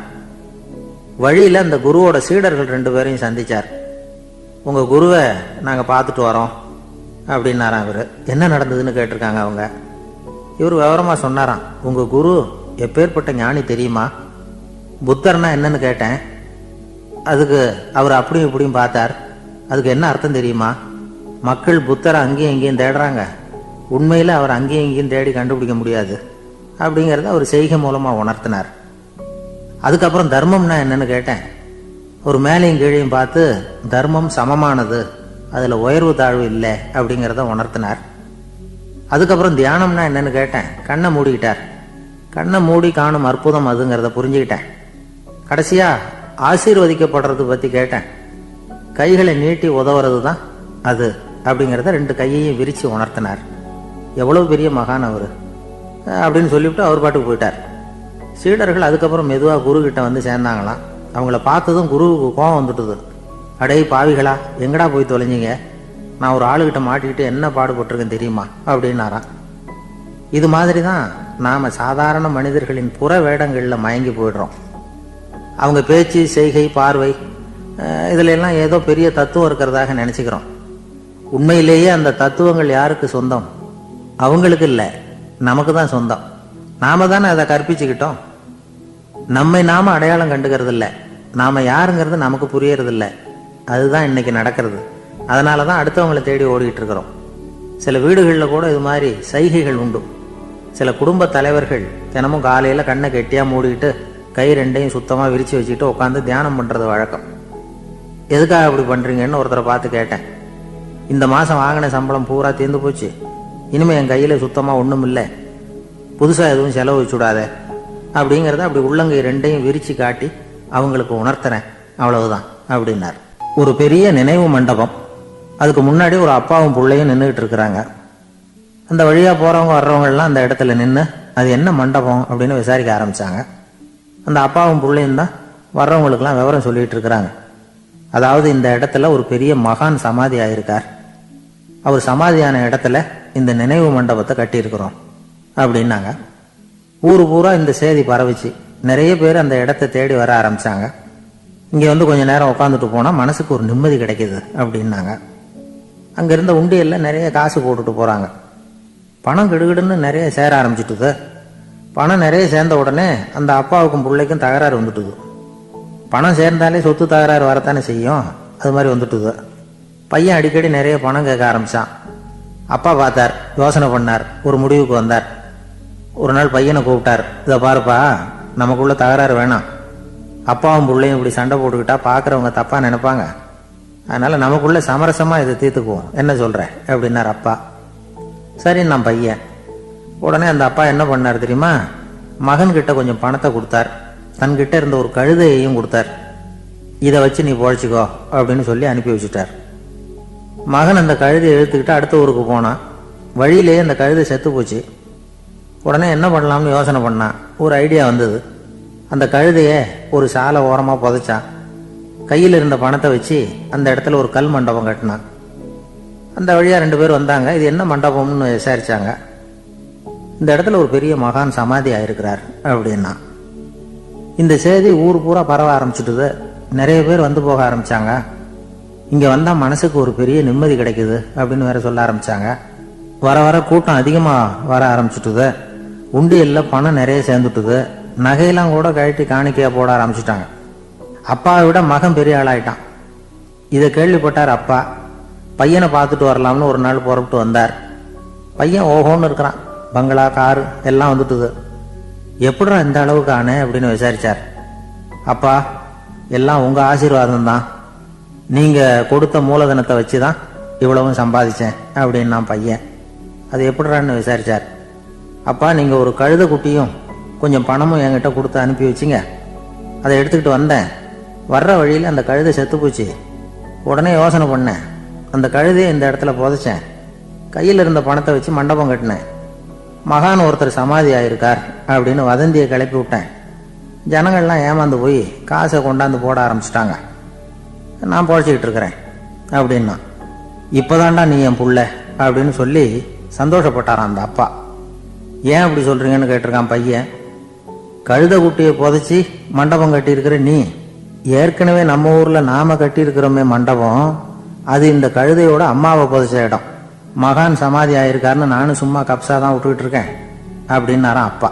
வழியில் அந்த குருவோட சீடர்கள் 2 பேரையும் சந்திச்சார். உங்கள் குருவை நாங்கள் பார்த்துட்டு வரோம் அப்படின்னாராம். இவர் என்ன நடந்ததுன்னு கேட்டிருக்காங்க அவங்க. இவர் விவரமாக சொன்னாராம். உங்கள் குரு எப்பேற்பட்ட ஞானி தெரியுமா? புத்தர்னா என்னன்னு கேட்டேன். அதுக்கு அவர் அப்படியும் இப்படியும் பார்த்தார். அதுக்கு என்ன அர்த்தம் தெரியுமா? மக்கள் புத்தரை அங்கேயும் இங்கேயும் தேடுறாங்க, உண்மையில் அவர் அங்கேயும் இங்கேயும் தேடி கண்டுபிடிக்க முடியாது அப்படிங்கிறத அவர் செய்கை மூலமாக உணர்த்தினார். அதுக்கப்புறம் தர்மம்னா என்னன்னு கேட்டேன். ஒரு மேலையும் கீழையும் பார்த்து தர்மம் சமமானது, அதில் உயர்வு தாழ்வு இல்லை அப்படிங்கிறத உணர்த்தினார். அதுக்கப்புறம் தியானம்னா என்னன்னு கேட்டேன். கண்ணை மூடிக்கிட்டார். கண்ணை மூடி காணும் அற்புதம் அதுங்கிறத புரிஞ்சுக்கிட்டேன். கடைசியாக ஆசீர்வதிக்கப்படுறது பற்றி கேட்டேன். கைகளை நீட்டி உதவுறது தான் அது அப்படிங்கிறத 2 கையையும் விரித்து உணர்த்தினார். எவ்வளோ பெரிய மகான் அவர் அப்படின்னு சொல்லிவிட்டு அவர் பாட்டுக்கு போயிட்டார். சீடர்கள் அதுக்கப்புறம் மெதுவாக குருக்கிட்ட வந்து சேர்ந்தாங்களாம். அவங்கள பார்த்ததும் குருவுக்கு கோபம் வந்துட்டுது. அடே பாவிகளா, எங்கடா போய் தொலைஞ்சிங்க? நான் ஒரு ஆளுகிட்ட மாட்டிக்கிட்டு என்ன பாடுபட்டிருக்கேன் தெரியுமா அப்படின்னாராம். இது மாதிரி தான் நாம் சாதாரண மனிதர்களின் புற வேடங்களில் மயங்கி போயிடுறோம். அவங்க பேச்சு, செய்கை, பார்வை இதில் எல்லாம் ஏதோ பெரிய தத்துவம் இருக்கிறதாக நினச்சிக்கிறோம். உண்மையிலேயே அந்த தத்துவங்கள் யாருக்கு சொந்தம்? அவங்களுக்கு இல்லை, நமக்கு தான் சொந்தம். நாம தானே அதை கற்பிச்சுக்கிட்டோம். நம்மை நாம அடையாளம் கண்டுக்கிறது இல்லை, நாம யாருங்கிறது நமக்கு புரியறது இல்லை. அதுதான் இன்னைக்கு நடக்கிறது. அதனால தான் அடுத்தவங்களை தேடி ஓடிக்கிட்டு இருக்கிறோம். சில வீடுகளில் கூட இது மாதிரி சைகைகள் உண்டு. சில குடும்ப தலைவர்கள் தினமும் காலையில் கண்ணை கெட்டியாக மூடிக்கிட்டு கை 2ஐயும் சுத்தமாக விரித்து வச்சுக்கிட்டு உட்காந்து தியானம் பண்ணுறது வழக்கம். எதுக்காக அப்படி பண்ணுறீங்கன்னு ஒருத்தரை பார்த்து கேட்டேன். இந்த மாதம் வாங்கின சம்பளம் பூரா தீர்ந்து போச்சு, இனிமேல் என் கையில் சுத்தமாக ஒன்றும் இல்லை, புதுசாக எதுவும் செலவு வச்சுடாத அப்படிங்கிறத அப்படி உள்ளங்கை 2ஐயும் விரித்து காட்டி அவங்களுக்கு உணர்த்துறேன், அவ்வளவுதான் அப்படின்னார். ஒரு பெரிய நினைவு மண்டபம். அதுக்கு முன்னாடி ஒரு அப்பாவும் பிள்ளையும் நின்றுக்கிட்டு இருக்கிறாங்க. அந்த வழியாக போகிறவங்க வர்றவங்கெல்லாம் அந்த இடத்துல நின்று அது என்ன மண்டபம் அப்படின்னு விசாரிக்க ஆரம்பித்தாங்க. அந்த அப்பாவும் பிள்ளையும் தான் வர்றவங்களுக்கெல்லாம் விவரம் சொல்லிகிட்டு இருக்கிறாங்க. அதாவது இந்த இடத்துல ஒரு பெரிய மகான் சமாதி ஆயிருக்கார், அவர் சமாதியான இடத்துல இந்த நினைவு மண்டபத்தை கட்டியிருக்கிறோம் அப்படின்னாங்க. ஊரு பூரா இந்த செய்தி பரவிச்சு. நிறைய பேர் அந்த இடத்த தேடி வர ஆரம்பிச்சாங்க. இங்கே வந்து கொஞ்சம் நேரம் உட்காந்துட்டு போனால் மனசுக்கு ஒரு நிம்மதி கிடைக்கிது அப்படின்னாங்க. அங்கே இருந்த உண்டியலில் நிறைய காசு போட்டுட்டு போகிறாங்க. பணம் கிடுகிடுன்னு நிறைய சேர ஆரம்பிச்சுட்டுது. பணம் நிறைய சேர்ந்த உடனே அந்த அப்பாவுக்கும் பிள்ளைக்கும் தகராறு வந்துட்டுது. பணம் சேர்ந்தாலே சொத்து தகராறு வரத்தானே செய்யும், அது மாதிரி வந்துட்டுது. பையன் அடிக்கடி நிறைய பணம் கேட்க ஆரம்பித்தான். அப்பா பார்த்தார், யோசனை பண்ணார், ஒரு முடிவுக்கு வந்தார். ஒரு நாள் பையனை கூப்பிட்டார். இதை பாருப்பா, நமக்குள்ள தகராறு வேணாம், அப்பாவும் பிள்ளையும் இப்படி சண்டை போட்டுக்கிட்டா பார்க்குறவங்க தப்பாக நினைப்பாங்க, அதனால் நமக்குள்ள சமரசமாக இதை தீர்த்துக்குவோம், என்ன சொல்கிற அப்படின்னார் அப்பா. சரின்னு நான் பையன். உடனே அந்த அப்பா என்ன பண்ணார் தெரியுமா? மகன்கிட்ட கொஞ்சம் பணத்தை கொடுத்தார். தன்கிட்ட இருந்த ஒரு கழுதையையும் கொடுத்தார். இதை வச்சு நீ பொழைச்சிக்கோ அப்படின்னு சொல்லி அனுப்பி வச்சுட்டார். மகன் அந்த கழுதையை இழுத்துக்கிட்டு அடுத்த ஊருக்கு போனான். வழியிலேயே அந்த கழுதை செத்து போச்சு. உடனே என்ன பண்ணலாம்னு யோசனை பண்ணான். ஒரு ஐடியா வந்தது. அந்த கழுதையை ஒரு சாலை ஓரமாக புதைச்சான். கையில் இருந்த பணத்தை வச்சு அந்த இடத்துல ஒரு கல் மண்டபம் கட்டினான். அந்த வழியாக 2 பேர் வந்தாங்க. இது என்ன மண்டபம்னு விசாரிச்சாங்க. இந்த இடத்துல ஒரு பெரிய மகான் சமாதி ஆயிருக்கிறார் அப்படின்னா. இந்த செய்தி ஊர் பூரா பரவ ஆரம்பிச்சுட்டுது. நிறைய பேர் வந்து போக ஆரம்பிச்சாங்க. இங்கே வந்தால் மனசுக்கு ஒரு பெரிய நிம்மதி கிடைக்குது அப்படின்னு வேற சொல்ல ஆரம்பிச்சாங்க. வர வர கூட்டம் அதிகமாக வர ஆரம்பிச்சுட்டுது. உண்டியலில் பணம் நிறைய சேர்ந்துட்டுது. நகையெல்லாம் கூட கழட்டி காணிக்கையாக போட ஆரம்பிச்சுட்டாங்க. அப்பாவை விட மகன் பெரிய ஆளாயிட்டான். இதை கேள்விப்பட்டார் அப்பா. பையனை பார்த்துட்டு வரலாம்னு ஒரு நாள் புறப்பட்டு வந்தார். பையன் ஓஹோன்னு இருக்கிறான். பங்களா, காரு எல்லாம் வந்துட்டுது. எப்படிடா இந்த அளவுக்கு ஆனே அப்படின்னு விசாரிச்சார். அப்பா, எல்லாம் உங்கள் ஆசீர்வாதம் தான், நீங்கள் கொடுத்த மூலதனத்தை வச்சு தான் இவ்வளவும் சம்பாதிச்சேன் அப்படின்னு நான் பையன். அது எப்படிறான்னு விசாரிச்சார். அப்பா, நீங்கள் ஒரு கழுதை குட்டியும் கொஞ்சம் பணமும் என்கிட்ட கொடுத்து அனுப்பி வச்சிங்க. அதை எடுத்துக்கிட்டு வந்தேன். வர்ற வழியில் அந்த கழுதை செத்து போச்சு. உடனே யோசனை பண்ணேன். அந்த கழுதையை இந்த இடத்துல புதைச்சேன். கையில் இருந்த பணத்தை வச்சு மண்டபம் கட்டினேன். மகான் ஒருத்தர் சமாதி ஆயிருக்கார் அப்படின்னு வதந்தியை கிளப்பி விட்டேன். ஜனங்கள்லாம் ஏமாந்து போய் காசை கொண்டாந்து போட ஆரம்பிச்சிட்டாங்க. நான் பொழைச்சிக்கிட்டு இருக்கிறேன் அப்படின்னா, இப்போதான்டா நீ என் புள்ள அப்படின்னு சொல்லி சந்தோஷப்பட்டாரான் அந்த அப்பா. ஏன் அப்படி சொல்றீங்கன்னு கேட்டிருக்கான் பையன். கழுத குட்டியை புதைச்சி மண்டபம் கட்டியிருக்கிற நீ, ஏற்கனவே நம்ம ஊர்ல நாம கட்டியிருக்கிறோமே மண்டபம், அது இந்த கழுதையோட அம்மாவை புதைச்ச இடம். மகான் சமாதி ஆயிருக்காருன்னு நானும் சும்மா கப்சா தான் விட்டுக்கிட்டு இருக்கேன் அப்படின்னாரான் அப்பா.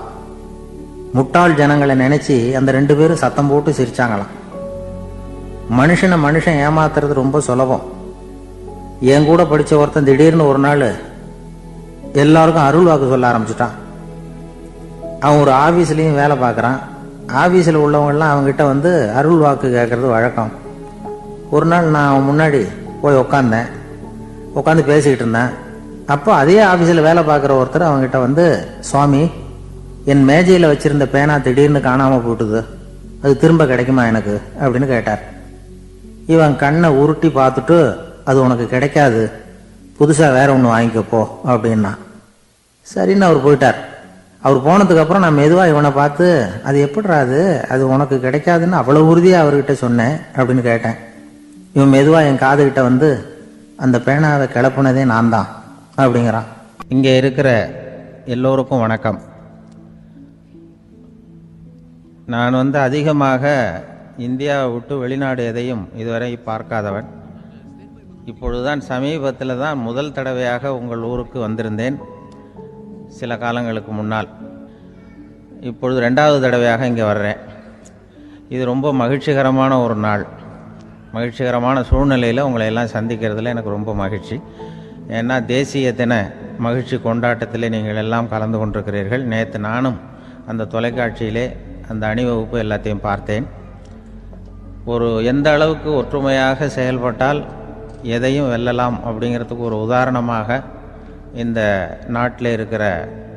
முட்டாள் ஜனங்களை நினைச்சு அந்த 2 பேரும் சத்தம் போட்டு சிரிச்சாங்களாம். மனுஷன் ஏமாத்துறது ரொம்ப சுலபம். என் கூட படிச்ச ஒருத்தன் திடீர்னு ஒரு நாள் எல்லாருக்கும் அருள் வாக்கு சொல்ல ஆரம்பிச்சுட்டான். அவன் ஒரு ஆபீஸ்லயும் வேலை பார்க்கறான். ஆபீஸ்ல உள்ளவங்கெல்லாம் அவங்ககிட்ட வந்து அருள் வாக்கு கேட்கறது வழக்கம். ஒரு நாள் நான் அவன் முன்னாடி போய் உட்காந்து பேசிக்கிட்டு இருந்தேன். அப்போ அதே ஆபீஸில் வேலை பார்க்குற ஒருத்தர் அவங்ககிட்ட வந்து, சுவாமி, என் மேஜையில் வச்சிருந்த பேனா திடீர்னு காணாமல் போட்டுது, அது திரும்ப கிடைக்குமா எனக்கு அப்படின்னு கேட்டார். இவன் கண்ணை உருட்டி பார்த்துட்டு, அது உனக்கு கிடைக்காது, புதுசாக வேற ஒன்று வாங்கிக்கப்போ அப்படின்னா. சரின்னு அவர் போயிட்டார். அவர் போனதுக்கப்புறம் நான் மெதுவாக இவனை பார்த்து, அது எப்படிடா அது உனக்கு கிடைக்காதுன்னு அவ்வளோ உறுதியாக அவர்கிட்ட சொன்னேன் அப்படின்னு கேட்டேன். இவன் மெதுவாக என் காதுகிட்ட வந்து, அந்த பேனாவை கிளப்புனதே நான் தான் அப்படிங்கிறான். இங்கே இருக்கிற எல்லோருக்கும் வணக்கம். நான் வந்து அதிகமாக இந்தியாவை விட்டு வெளிநாடு எதையும் இதுவரை பார்க்காதவன். இப்பொழுதுதான் சமீபத்தில் தான் முதல் தடவையாக உங்கள் ஊருக்கு வந்திருந்தேன், சில காலங்களுக்கு முன்னால். இப்பொழுது 2வது தடவையாக இங்கே வர்றேன். இது ரொம்ப மகிழ்ச்சிகரமான ஒரு நாள். மகிழ்ச்சிகரமான சூழ்நிலையில் உங்களை எல்லாம் சந்திக்கிறதுல எனக்கு ரொம்ப மகிழ்ச்சி. ஏன்னா தேசிய தின மகிழ்ச்சி கொண்டாட்டத்திலே நீங்கள் எல்லாம் கலந்து கொண்டிருக்கிறீர்கள். நேற்று நானும் அந்த தொலைக்காட்சியிலே அந்த அணிவகுப்பு எல்லாத்தையும் பார்த்தேன். எந்த அளவுக்கு ஒற்றுமையாக செயல்பட்டால் எதையும் வெல்லலாம் அப்படிங்கிறதுக்கு ஒரு உதாரணமாக இந்த நாட்டில் இருக்கிற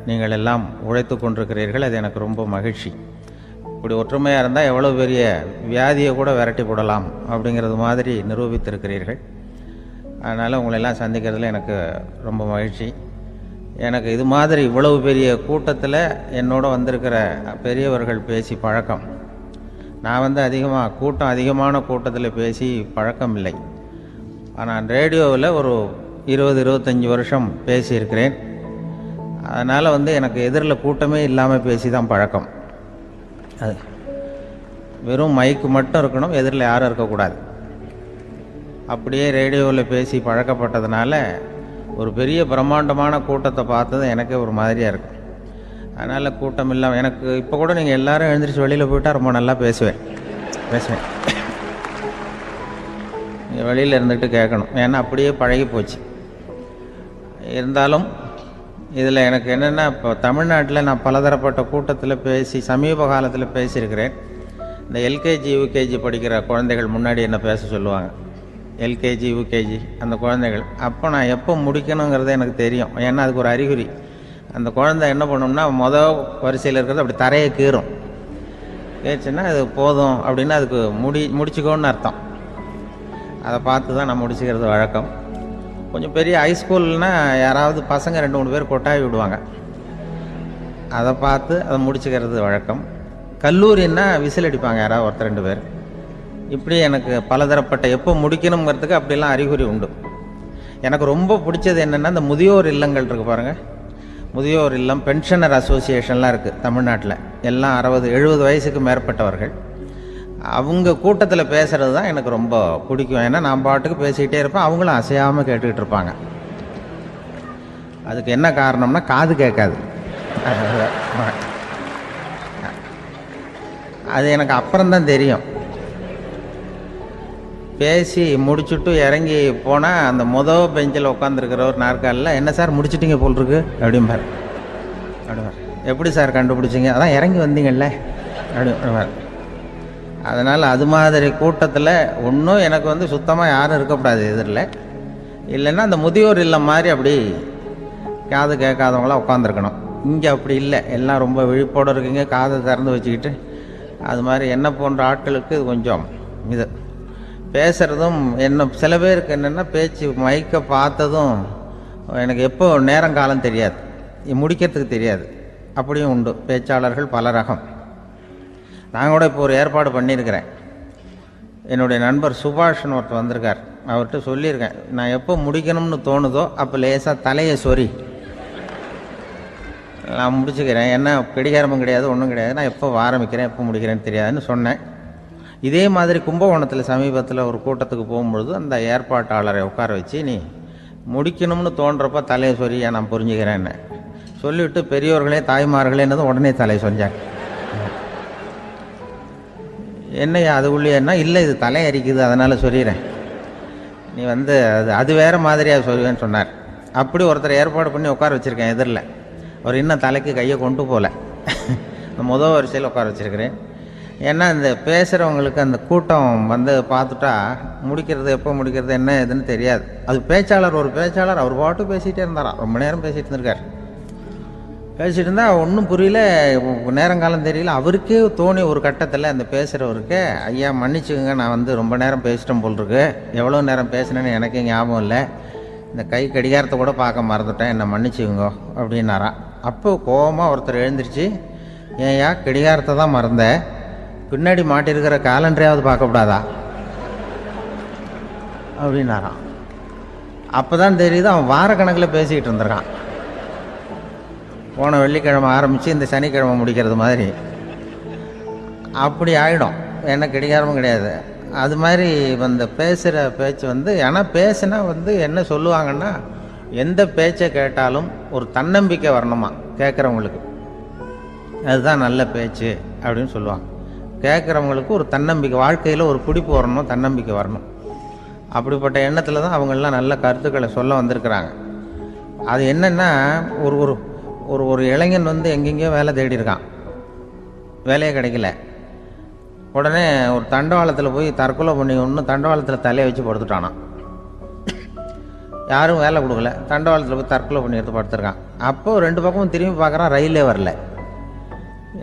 நீங்கள் எல்லாம் உழைத்து கொண்டிருக்கிறீர்கள். அது எனக்கு ரொம்ப மகிழ்ச்சி. இப்படி ஒற்றுமையாக இருந்தால் எவ்வளோ பெரிய வியாதியை கூட விரட்டி போடலாம் அப்படிங்கிறது மாதிரி நிரூபித்திருக்கிறீர்கள். அதனால் உங்களெல்லாம் சந்திக்கிறதுல எனக்கு ரொம்ப மகிழ்ச்சி. எனக்கு இது மாதிரி இவ்வளவு பெரிய கூட்டத்தில் என்னோட வந்திருக்கிற பெரியவர்கள் பேசி பழக்கம். நான் வந்து அதிகமான கூட்டத்தில் பேசி பழக்கம் இல்லை. ஆனால் ரேடியோவில் ஒரு 20-25 வருஷம் பேசியிருக்கிறேன். அதனால் வந்து எனக்கு எதிரில் கூட்டமே இல்லாமல் பேசி தான் பழக்கம். அது வெறும் மைக்கு மட்டும் இருக்கணும், எதிரில் யாரும் இருக்கக்கூடாது. அப்படியே ரேடியோவில் பேசி பழக்கப்பட்டதுனால ஒரு பெரிய பிரம்மாண்டமான கூட்டத்தை பார்த்தது எனக்கே ஒரு மாதிரியாக இருக்கும். அதனால் கூட்டம் இல்லாமல் எனக்கு இப்போ கூட நீங்கள் எல்லோரும் எழுந்திரிச்சு வெளியில் போயிட்டால் ரொம்ப நல்லா பேசுவேன். நீங்கள் வெளியில் இருந்துட்டு கேட்கணும், ஏன்னா அப்படியே பழகி போச்சு. இருந்தாலும் இதில் எனக்கு என்னென்னா, இப்போ தமிழ்நாட்டில் நான் பலதரப்பட்ட கூட்டத்தில் பேசி சமீப காலத்தில் பேசியிருக்கிறேன். இந்த எல்கேஜி யூகேஜி படிக்கிற குழந்தைகள் முன்னாடி என்ன பேச சொல்லுவாங்க, எல்கேஜி யூகேஜி அந்த குழந்தைகள். அப்போ நான் எப்போ முடிக்கணுங்கிறது எனக்கு தெரியும். ஏன்னா அதுக்கு ஒரு அறிகுறி. அந்த குழந்தை என்ன பண்ணணும்னா வரிசையில் இருக்கிறது அப்படி தரையை கீறும். கேச்சுன்னா அது போதும் அப்படின்னு அதுக்கு முடிச்சுக்கோன்னு அர்த்தம். அதை பார்த்து தான் நான் முடிச்சுக்கிறது வழக்கம். கொஞ்சம் பெரிய ஹைஸ்கூல்னால் யாராவது பசங்க 2-3 பேர் கொட்டாவி விடுவாங்க, அதை பார்த்து அதை முடிச்சுக்கிறது வழக்கம். கல்லூரின்னா விசில் அடிப்பாங்க யாராவது 1-2 பேர். இப்படி எனக்கு பலதரப்பட்ட எப்போ முடிக்கணுங்கிறதுக்கு அப்படிலாம் அறிகுறி உண்டு. எனக்கு ரொம்ப பிடிச்சது என்னென்னா, இந்த முதியோர் இல்லங்கள் இருக்குது பாருங்கள், முதியோர் இல்லம், பென்ஷனர் அசோசியேஷன்லாம் இருக்குது தமிழ்நாட்டில். எல்லாம் 60-70 வயசுக்கு மேற்பட்டவர்கள். அவங்க கூட்டத்தில் பேசுகிறது தான் எனக்கு ரொம்ப பிடிக்கும். ஏன்னா நான் பாட்டுக்கு பேசிக்கிட்டே இருப்பேன், அவங்களும் அசையாமல் கேட்டுக்கிட்டு இருப்பாங்க. அதுக்கு என்ன காரணம்னா, காது கேட்காது. அது எனக்கு அப்புறம்தான் தெரியும். பேசி முடிச்சுட்டு இறங்கி போனால் அந்த பெஞ்சில் உட்காந்துருக்கிற ஒரு நாற்காலில், என்ன சார் முடிச்சிட்டிங்க போல் இருக்கு அப்படிம்பார். எப்படி சார் கண்டுபிடிச்சிங்க? அதான் இறங்கி வந்தீங்கல்ல அப்படிம்பார். அதனால் அது மாதிரி கூட்டத்தில் ஒன்றும் எனக்கு வந்து சுத்தமாக யாரும் இருக்கக்கூடாது எதிரில். இல்லைன்னா அந்த முதியோர் இல்லம் மாதிரி அப்படி காது கேட்காதவங்களாம் உட்காந்துருக்கணும். இங்கே அப்படி இல்லை, எல்லாம் ரொம்ப விழிப்போடு இருக்குங்க, காதை திறந்து வச்சுக்கிட்டு. அது மாதிரி என்ன போன்ற ஆட்களுக்கு கொஞ்சம் இது பேசுகிறதும் சில பேருக்கு என்னென்னா, பேச்சு மைக்கை பார்த்ததும் எனக்கு எப்போ நேரங்காலம் தெரியாது, முடிக்கிறதுக்கு தெரியாது. அப்படியும் உண்டு பேச்சாளர்கள் பல ரகம். நான் கூட இப்போ ஒரு ஏற்பாடு பண்ணியிருக்கிறேன். என்னுடைய நண்பர் சுபாஷ்னு ஒருத்தர் வந்திருக்கார். அவர்கிட்ட சொல்லியிருக்கேன், நான் எப்போ முடிக்கணும்னு தோணுதோ அப்போ லேசாக தலையை சொறி நான் முடிச்சுக்கிறேன். என்ன கடிகாரமும் கிடையாது, ஒன்றும் கிடையாது. நான் எப்போ ஆரம்பிக்கிறேன் எப்போ முடிக்கிறேன்னு தெரியாதுன்னு சொன்னேன். இதே மாதிரி கும்பகோணத்தில் சமீபத்தில் ஒரு கூட்டத்துக்கு போகும்பொழுது அந்த ஏற்பாட்டாளரை உட்கார வச்சு, நீ முடிக்கணும்னு தோன்றப்ப தலையை சொரியா நான் புரிஞ்சுக்கிறேன்னு சொல்லிவிட்டு, பெரியோர்களே தாய்மார்களே என்னதும் உடனே தலையை சொரிஞ்சாங்க. என்னையா அது உள்ளேன்னா, இல்லை இது தலை அரிக்குது அதனால் சொல்லிடுறேன், நீ அது வேறு மாதிரியாக சொல்லுவேன்னு சொன்னார். அப்படி ஒருத்தர் ஏற்பாடு பண்ணி உட்கார வச்சுருக்கேன் எதிரில். அவர் இன்னும் தலைக்கு கையை கொண்டு போகல. முதல் வரிசையில் உட்கார வச்சுருக்கிறேன். ஏன்னா இந்த பேசுகிறவங்களுக்கு அந்த கூட்டம் பார்த்துட்டா முடிக்கிறது எப்போ முடிக்கிறது என்ன ஏதுன்னு தெரியாது. அது பேச்சாளர், ஒரு பேச்சாளர் அவர் பாட்டு பேசிகிட்டே இருந்தாராம். ரொம்ப நேரம் பேசிகிட்டு இருந்திருக்கார். பேசிகிட்டு இருந்தால் ஒன்றும் புரியல, நேரங்காலம் தெரியல. அவருக்கே தோணி ஒரு கட்டத்தில் அந்த பேசுகிறவருக்கு, ஐயா மன்னிச்சுக்கோங்க, நான் ரொம்ப நேரம் பேசிட்டேன் போல் இருக்கு, எவ்வளோ நேரம் பேசினேன்னு எனக்கே ஞாபகம் இல்லை, இந்த கை கடிகாரத்தை கூட பார்க்க மறந்துட்டேன், என்னை மன்னிச்சுக்கோங்க அப்படின்னாராம். அப்போ கோபமாக ஒருத்தர் எழுந்திரிச்சு, ஏன்யா கடிகாரத்தை தான் மறந்த, பின்னாடி மாட்டிருக்கிற காலண்டரையாவது பார்க்கக்கூடாதா அப்படின்னாராம். அப்போ தான் தெரியுது அவன் வாரக்கணக்கில் பேசிக்கிட்டு இருந்திருக்கான். போன வெள்ளிக்கிழமை ஆரம்பித்து இந்த சனிக்கிழமை முடிக்கிறது மாதிரி அப்படி ஆகிடும். என்ன கடிகாரமும் கிடையாது. அது மாதிரி பேசுகிற பேச்சு ஏன்னா பேசுனா என்ன சொல்லுவாங்கன்னா, எந்த பேச்சை கேட்டாலும் ஒரு தன்னம்பிக்கை வரணுமா கேட்குறவங்களுக்கு, அதுதான் நல்ல பேச்சு அப்படின்னு சொல்லுவாங்க. கேட்குறவங்களுக்கு ஒரு தன்னம்பிக்கை, வாழ்க்கையில் ஒரு பிடிப்பு வரணும், தன்னம்பிக்கை வரணும். அப்படிப்பட்ட எண்ணத்தில் தான் அவங்கெல்லாம் நல்ல கருத்துக்களை சொல்ல வந்திருக்கிறாங்க. அது என்னென்னா, ஒரு ஒரு ஒரு ஒரு இளைஞன் எங்கெங்கேயோ வேலை தேடி இருக்கான், வேலையே கிடைக்கல. உடனே ஒரு தண்டவாளத்தில் போய் தற்கொலை பண்ணி ஒன்று தண்டவாளத்தில் தலையை வச்சு படுத்துட்டானான். யாரும் வேலை கொடுக்கல, தண்டவாளத்தில் போய் தற்கொலை பண்ணி எடுத்து படுத்துருக்கான். அப்போ ரெண்டு பக்கமும் திரும்பி பார்க்குறான், ரயிலே வரல.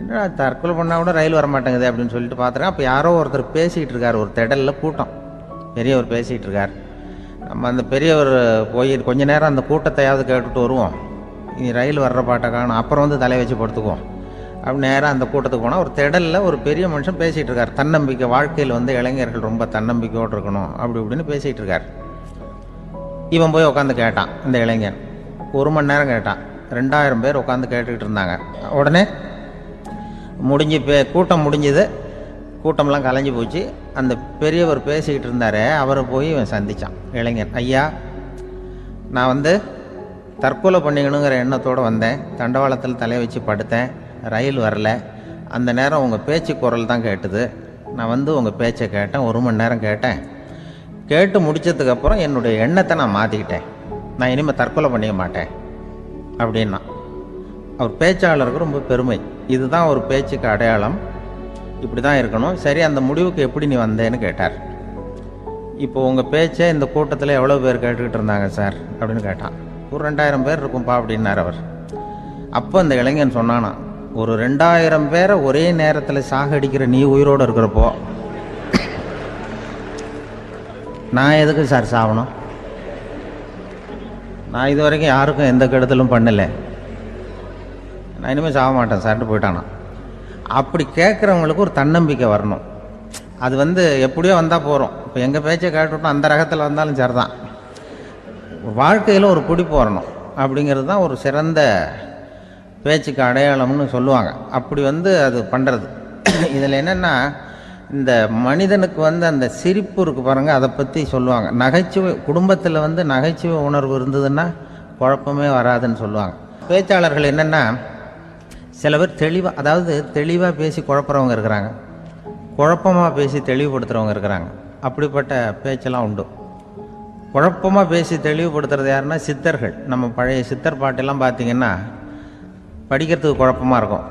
என்ன தற்கொலை பண்ணால் கூட ரயில் வர மாட்டேங்குது அப்படின்னு சொல்லிட்டு பார்த்துருக்கேன். அப்போ யாரோ ஒருத்தர் பேசிகிட்டு இருக்கார், ஒரு திடலில் கூட்டம், பெரியவர் பேசிகிட்டு இருக்கார். நம்ம அந்த பெரியவர் போய் கொஞ்ச நேரம் அந்த கூட்டத்தையாவது கேட்டுட்டு வருவோம், நீ ரயில் வர்ற பாட்டை காணும், அப்புறம் தலை வச்சு படுத்துக்குவோம் அப்படின்னு நேராக அந்த கூட்டத்துக்கு போனால் ஒரு திடலில் ஒரு பெரிய மனுஷன் பேசிகிட்டு இருக்கார். தன்னம்பிக்கை, வாழ்க்கையில் இளைஞர்கள் ரொம்ப தன்னம்பிக்கையோடு இருக்கணும் அப்படி இப்படின்னு பேசிகிட்டு இருக்கார். இவன் போய் உட்காந்து கேட்டான். இந்த இளைஞன் 1 மணி நேரம் கேட்டான். 2000 பேர் உட்காந்து கேட்டுக்கிட்டு இருந்தாங்க. உடனே கூட்டம் முடிஞ்சுது, கூட்டம்லாம் கலைஞ்சி போச்சு. அந்த பெரியவர் பேசிக்கிட்டு இருந்தாரே அவரை போய் இவன் சந்தித்தான். இளைஞன், ஐயா நான் தற்கொலை பண்ணிக்கணுங்கிற எண்ணத்தோடு வந்தேன், தண்டவாளத்தில் தலையை வச்சு படுத்தேன், ரயில் வரல, அந்த நேரம் உங்கள் பேச்சு குரல் தான் கேட்டுது, நான் உங்கள் பேச்சை கேட்டேன், 1 மணி நேரம் கேட்டேன், கேட்டு முடித்ததுக்கப்புறம் என்னுடைய எண்ணத்தை நான் மாற்றிக்கிட்டேன், நான் இனிமேல் தற்கொலை பண்ணிக்க மாட்டேன் அப்படின்னா. அவர் பேச்சாளருக்கு ரொம்ப பெருமை, இதுதான் ஒரு பேச்சுக்கு அடையாளம், இப்படி தான் இருக்கணும். சரி, அந்த முடிவுக்கு எப்படி நீ வந்தேன்னு கேட்டார். இப்போ உங்கள் பேச்சை இந்த கூட்டத்தில் எவ்வளோ பேர் கேட்டுக்கிட்டு இருந்தாங்க சார் அப்படின்னு கேட்டான். ஒரு 2000 பேர் இருக்கும்பா அப்படின்னார் அவர். அப்போ அந்த இளைஞன் சொன்னானா, ஒரு 2000 பேரை ஒரே நேரத்தில் சாகடிக்கிற நீ உயிரோடு இருக்கிறப்போ நான் எதுக்கு சார் சாகணும், நான் இது வரைக்கும் யாருக்கும் எந்த கெடுதலும் பண்ணலை, நான் இனிமேல் சாக மாட்டேன் சார்ட்டு போயிட்டானா. அப்படி கேட்குறவங்களுக்கு ஒரு தன்னம்பிக்கை வரணும். அது எப்படியோ வந்தால் போகிறோம். இப்போ எங்கள் பேச்சை கேட்டுவிட்டோம், அந்த ரகத்தில் வந்தாலும் சரிதான். வாழ்க்கையில் ஒரு பிடிப்பு வரணும் அப்படிங்கிறது தான் ஒரு சிறந்த பேச்சுக்கு அடையாளம்னு சொல்லுவாங்க. அப்படி அது பண்ணுறது. இதில் என்னென்னா, இந்த மனிதனுக்கு அந்த சிரிப்பு இருக்கு பாருங்கள், அதை பற்றி சொல்லுவாங்க. நகைச்சுவை, குடும்பத்தில் நகைச்சுவை உணர்வு இருந்ததுன்னா குழப்பமே வராதுன்னு சொல்லுவாங்க. பேச்சாளர்கள் என்னென்னா, சில பேர் தெளிவாக, அதாவது தெளிவாக பேசி குழப்புறவங்க இருக்கிறாங்க, குழப்பமாக பேசி தெளிவுபடுத்துகிறவங்க இருக்கிறாங்க. அப்படிப்பட்ட பேச்செல்லாம் உண்டு. குழப்பமாக பேசி தெளிவுபடுத்துறது யாருன்னா சித்தர்கள். நம்ம பழைய சித்தர் பாட்டெல்லாம் பார்த்திங்கன்னா படிக்கிறதுக்கு குழப்பமாக இருக்கும்,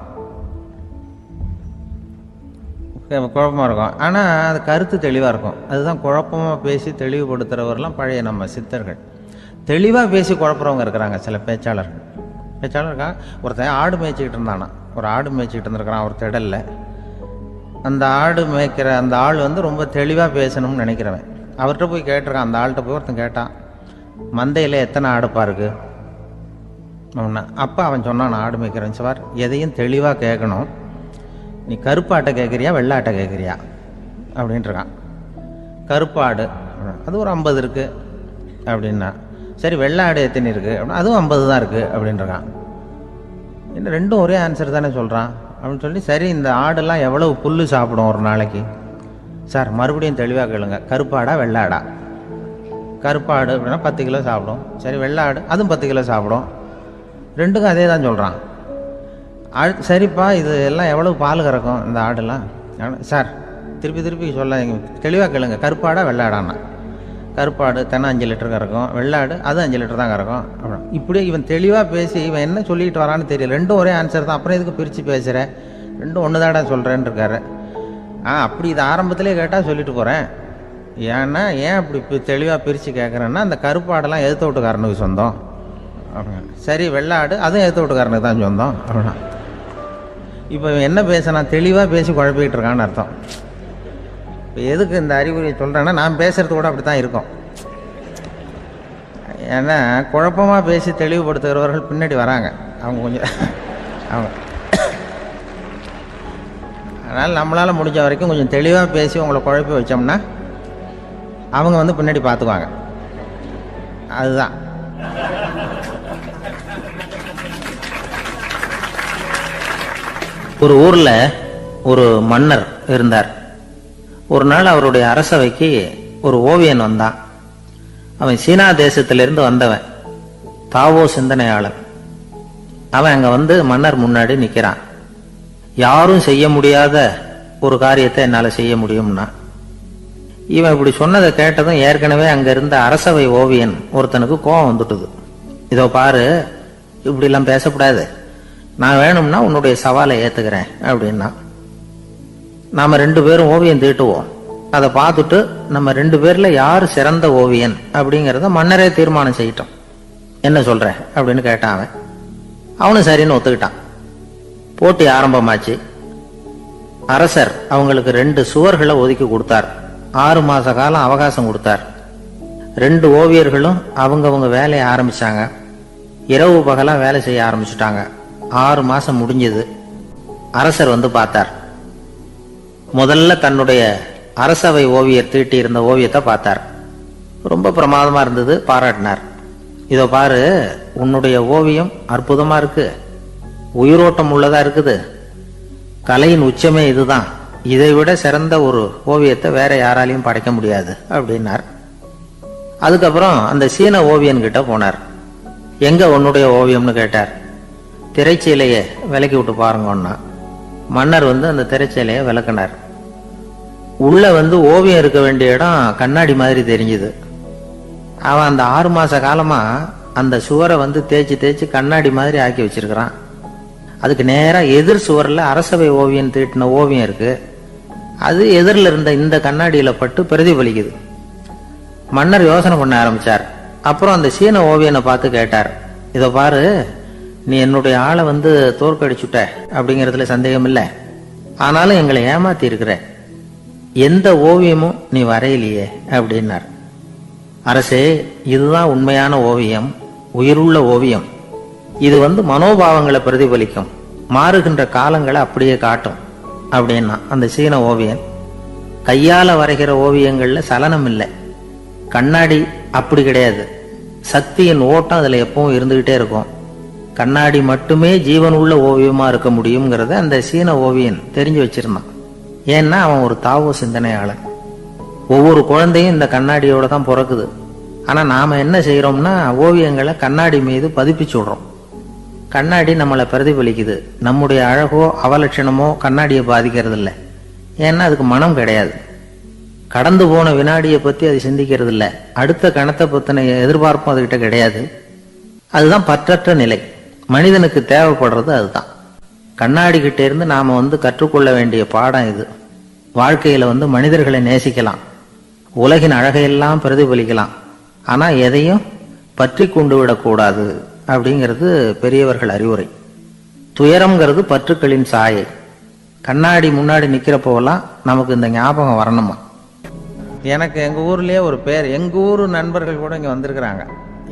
ஆனால் அது கருத்து தெளிவாக இருக்கும். அதுதான் குழப்பமாக பேசி தெளிவுபடுத்துகிறவரெல்லாம் பழைய நம்ம சித்தர்கள். தெளிவாக பேசி குழப்புறவங்க இருக்கிறாங்க சில பேச்சாளர்கள். இருக்காங்க. ஒருத்தன் ஆடு மேய்ச்சிக்கிட்டு இருந்தானா, ஒரு ஆடு மேய்ச்சிக்கிட்டு இருந்திருக்கிறான் ஒரு திடலில். அந்த ஆடு மேய்க்கிற அந்த ஆள் ரொம்ப தெளிவாக பேசணும்னு நினைக்கிறவன். அவர்கிட்ட போய் கேட்டிருக்கான். அந்த ஆள்கிட்ட போய் ஒருத்தன் கேட்டான், மந்தையில் எத்தனை ஆடுப்பா இருக்கு அப்படின்னா. அப்போ அவன் சொன்னான், ஆடு மேய்க்கிறவன் சார், எதையும் தெளிவாக கேட்கணும், நீ கருப்பாட்டை கேட்குறியா வெள்ளாட்டை கேட்குறியா அப்படின்ட்டுருக்கான். கருப்பாடு அது ஒரு 50 இருக்குது அப்படின்னா, சரி வெள்ளாடு எத்தனை இருக்குது அப்படின்னா அதுவும் 50 தான் இருக்குது அப்படின்ட்டுருக்கான். இன்னும் ரெண்டும் ஒரே ஆன்சர் தானே சொல்கிறான் அப்படின்னு சொல்லி, சரி இந்த ஆடெல்லாம் எவ்வளவு புல் சாப்பிடும் ஒரு நாளைக்கு சார்? மறுபடியும் தெளிவாக கேளுங்க, கருப்பாடா வெள்ளாடா? கருப்பாடு அப்படின்னா 10 கிலோ சாப்பிடும். சரி வெள்ளாடு அதுவும் 10 கிலோ சாப்பிடும். ரெண்டுக்கும் அதே தான் சொல்கிறான். சரிப்பா இது எல்லாம் எவ்வளவு பால் கறக்கும் இந்த ஆடெல்லாம்? சார் திருப்பி திருப்பி சொல்ல தெளிவாக கேளுங்க, கருப்பாடா வெள்ளாடான்னா? கருப்பாடு தென்னை 5 லிட்டர் கறக்கும், வெள்ளாடு அது 5 லிட்டர் தான் கறக்கும் அப்படின்னு. இப்படியே இவன் தெளிவாக பேசி இவன் என்ன சொல்லிட்டு வரான்னு தெரியல. ரெண்டும் ஒரே ஆன்சர் தான், அப்புறம் எதுக்கு பிரித்து பேசுகிறேன்? ரெண்டும் ஒன்று தாடா சொல்கிறேன்னு இருக்காரு. அப்படி இது ஆரம்பத்திலே கேட்டால் சொல்லிட்டு போகிறேன். ஏன்னா ஏன் அப்படி தெளிவாக பிரித்து கேட்குறேன்னா, அந்த கருப்பாடெல்லாம் எதிர்த்த வீட்டுக்காரனுக்கு சொந்தம் அப்படின்னா, சரி வெள்ளாடு அதுவும் எதிர்த்த வீட்டுக்காரனுக்கு தான் சொந்தம் அப்படின்னா. இப்போ இவன் என்ன பேசினா தெளிவாக பேசி குழப்பிக்கிட்டு இருக்கான்னு அர்த்தம். இப்போ எதுக்கு இந்த அறிகுறியை சொல்கிறேன்னா, நான் பேசுகிறது கூட அப்படி தான் இருக்கும். ஏன்னா குழப்பமாக பேசி தெளிவுபடுத்துகிறவர்கள் பின்னாடி வராங்க, அவங்க கொஞ்சம் அவங்க. அதனால் நம்மளால் முடிஞ்ச வரைக்கும் கொஞ்சம் தெளிவாக பேசி உங்களை குழப்பி வச்சோம்னா அவங்க வந்து பின்னாடி பார்த்துக்குவாங்க. அதுதான். ஒரு ஊர்ல ஒரு மன்னர் இருந்தார். ஒரு நாள் அவருடைய அரசவைக்கு ஒரு ஓவியன் வந்தான். அவன் சீனா தேசத்திலிருந்து வந்தவன், தாவோ சிந்தனையாளன். அவன் அங்க வந்து மன்னர் முன்னாடி நிக்கிறான். யாரும் செய்ய முடியாத ஒரு காரியத்தை என்னால செய்ய முடியும்னா. இவன் இப்படி சொன்னதை கேட்டதும் ஏற்கனவே அங்க இருந்த அரசவை ஓவியன் ஒருத்தனுக்கு கோபம் வந்துட்டுது. இதோ பாரு, இப்படி எல்லாம் பேசக்கூடாது, நான் வேணும்னா உன்னுடைய சவாலை ஏத்துக்கிறேன் அப்படின்னா. நாம 2 பேரும் ஓவியம் தீட்டுவோம், அதை பார்த்துட்டு நம்ம 2 பேர்ல யார் சிறந்த ஓவியன் அப்படிங்கிறத மன்னரே தீர்மானம் செய்யட்டும், என்ன சொல்ற அப்படின்னு கேட்டான். அவனும் சரின்னு ஒத்துக்கிட்டான். போட்டி ஆரம்பமாச்சு. அரசர் அவங்களுக்கு 2 சுவர்களை ஒதுக்கி கொடுத்தார். 6 மாச காலம் அவகாசம் கொடுத்தார். 2 ஓவியர்களும் அவங்கவங்க வேலையை ஆரம்பிச்சாங்க. இரவு பகலா வேலை செய்ய ஆரம்பிச்சுட்டாங்க. 6 மாசம் முடிஞ்சது. அரசர் வந்து பார்த்தார். முதல்ல தன்னுடைய அரசவை ஓவியர் தீட்டி இருந்த ஓவியத்தை பார்த்தார். ரொம்ப பிரமாதமா இருந்தது, பாராட்டினார். இதோ பாரு, உன்னுடைய ஓவியம் அற்புதமா இருக்கு, உயிரோட்டம் உள்ளதா இருக்குது, கலையின் உச்சமே இதுதான், இதை விட சிறந்த ஒரு ஓவியத்தை வேற யாராலையும் படைக்க முடியாது அப்படின்னார். அதுக்கப்புறம் அந்த சீன ஓவியன் கிட்ட போனார். எங்க உன்னுடைய ஓவியம்னு கேட்டார். திரைச்சீலையை விலக்கி விட்டு பாருங்கன்னா. மன்னர் வந்து அந்த திரைச்சீலையை விளக்குனார். உள்ள வந்து ஓவியம் இருக்க வேண்டிய இடம் கண்ணாடி மாதிரி தெரிஞ்சுது. அவன் அந்த 6 மாச காலமா அந்த சுவரை வந்து தேய்ச்சி தேய்ச்சி கண்ணாடி மாதிரி ஆக்கி வச்சிருக்கிறான். அதுக்கு நேரா எதிர் சுவரில் அரசவை ஓவியன் தீட்டின ஓவியம் இருக்கு. அது எதிரில் இருந்த இந்த கண்ணாடியில பட்டு பிரதிபலிக்குது. மன்னர் யோசனை பண்ண ஆரம்பிச்சார். அப்புறம் அந்த சீன ஓவியனை பார்த்து கேட்டார். இதை பாரு, நீ என்னுடைய ஆளை வந்து தோற்கடிச்சுட்ட அப்படிங்கிறதுல சந்தேகம் இல்லை, ஆனாலும் எங்களை ஏமாத்தி இருக்கிற, எந்த ஓவியமும் நீ வரையிலையே அப்படின்னார். அரசே, இதுதான் உண்மையான ஓவியம், உயிருள்ள ஓவியம். இது வந்து மனோபாவங்களை பிரதிபலிக்கும், மாறுகின்ற காலங்களை அப்படியே காட்டும் அப்படின்னா அந்த சீன ஓவியன். கையால வரைகிற ஓவியங்கள்ல சலனம் இல்லை, கண்ணாடி அப்படி கிடையாது, சக்தியின் ஓட்டம் அதுல எப்பவும் இருந்துகிட்டே இருக்கும். கண்ணாடி மட்டுமே ஜீவன் உள்ள ஓவியமா இருக்க முடியுங்கிறத அந்த சீன ஓவியன் தெரிஞ்சு வச்சிருந்தான். ஏன்னா அவன் ஒரு தாவோ சிந்தனையாளன். ஒவ்வொரு குழந்தையும் இந்த கண்ணாடியோட தான் பிறக்குது. ஆனா நாம என்ன செய்யறோம்னா, ஓவியங்களை கண்ணாடி மீது பதிப்பிச்சு விடுறோம். கண்ணாடி நம்மளை பிரதிபலிக்குது. நம்முடைய அழகோ அவலட்சணமோ கண்ணாடியை பாதிக்கிறது இல்லை. ஏன்னா அதுக்கு மனம் கிடையாது. கடந்து போன வினாடியை பத்தி அது சிந்திக்கிறது இல்லை. அடுத்த கணத்தை பத்தின எதிர்பார்ப்பும் அதுகிட்ட கிடையாது. அதுதான் பற்றற்ற நிலை. மனிதனுக்கு தேவைப்படுறது அதுதான். கண்ணாடி கிட்ட இருந்து நாம வந்து கற்றுக்கொள்ள வேண்டிய பாடம் இது. வாழ்க்கையில வந்து மனிதர்களை நேசிக்கலாம், உலகின் அழகையெல்லாம் பிரதிபலிக்கலாம், ஆனா எதையும் பற்றி கொண்டு விடக்கூடாது அப்படிங்கிறது பெரியவர்கள் அறிவுரை. துயரம்ங்கிறது பற்றுக்களின் சாயை. கண்ணாடி முன்னாடி நிக்கிறப்போலாம் நமக்கு இந்த ஞாபகம் வரணுமா. எனக்கு எங்க ஊர்லயே ஒரு பேர், எங்க ஊர் நண்பர்கள் கூட இங்க வந்திருக்கிறாங்க.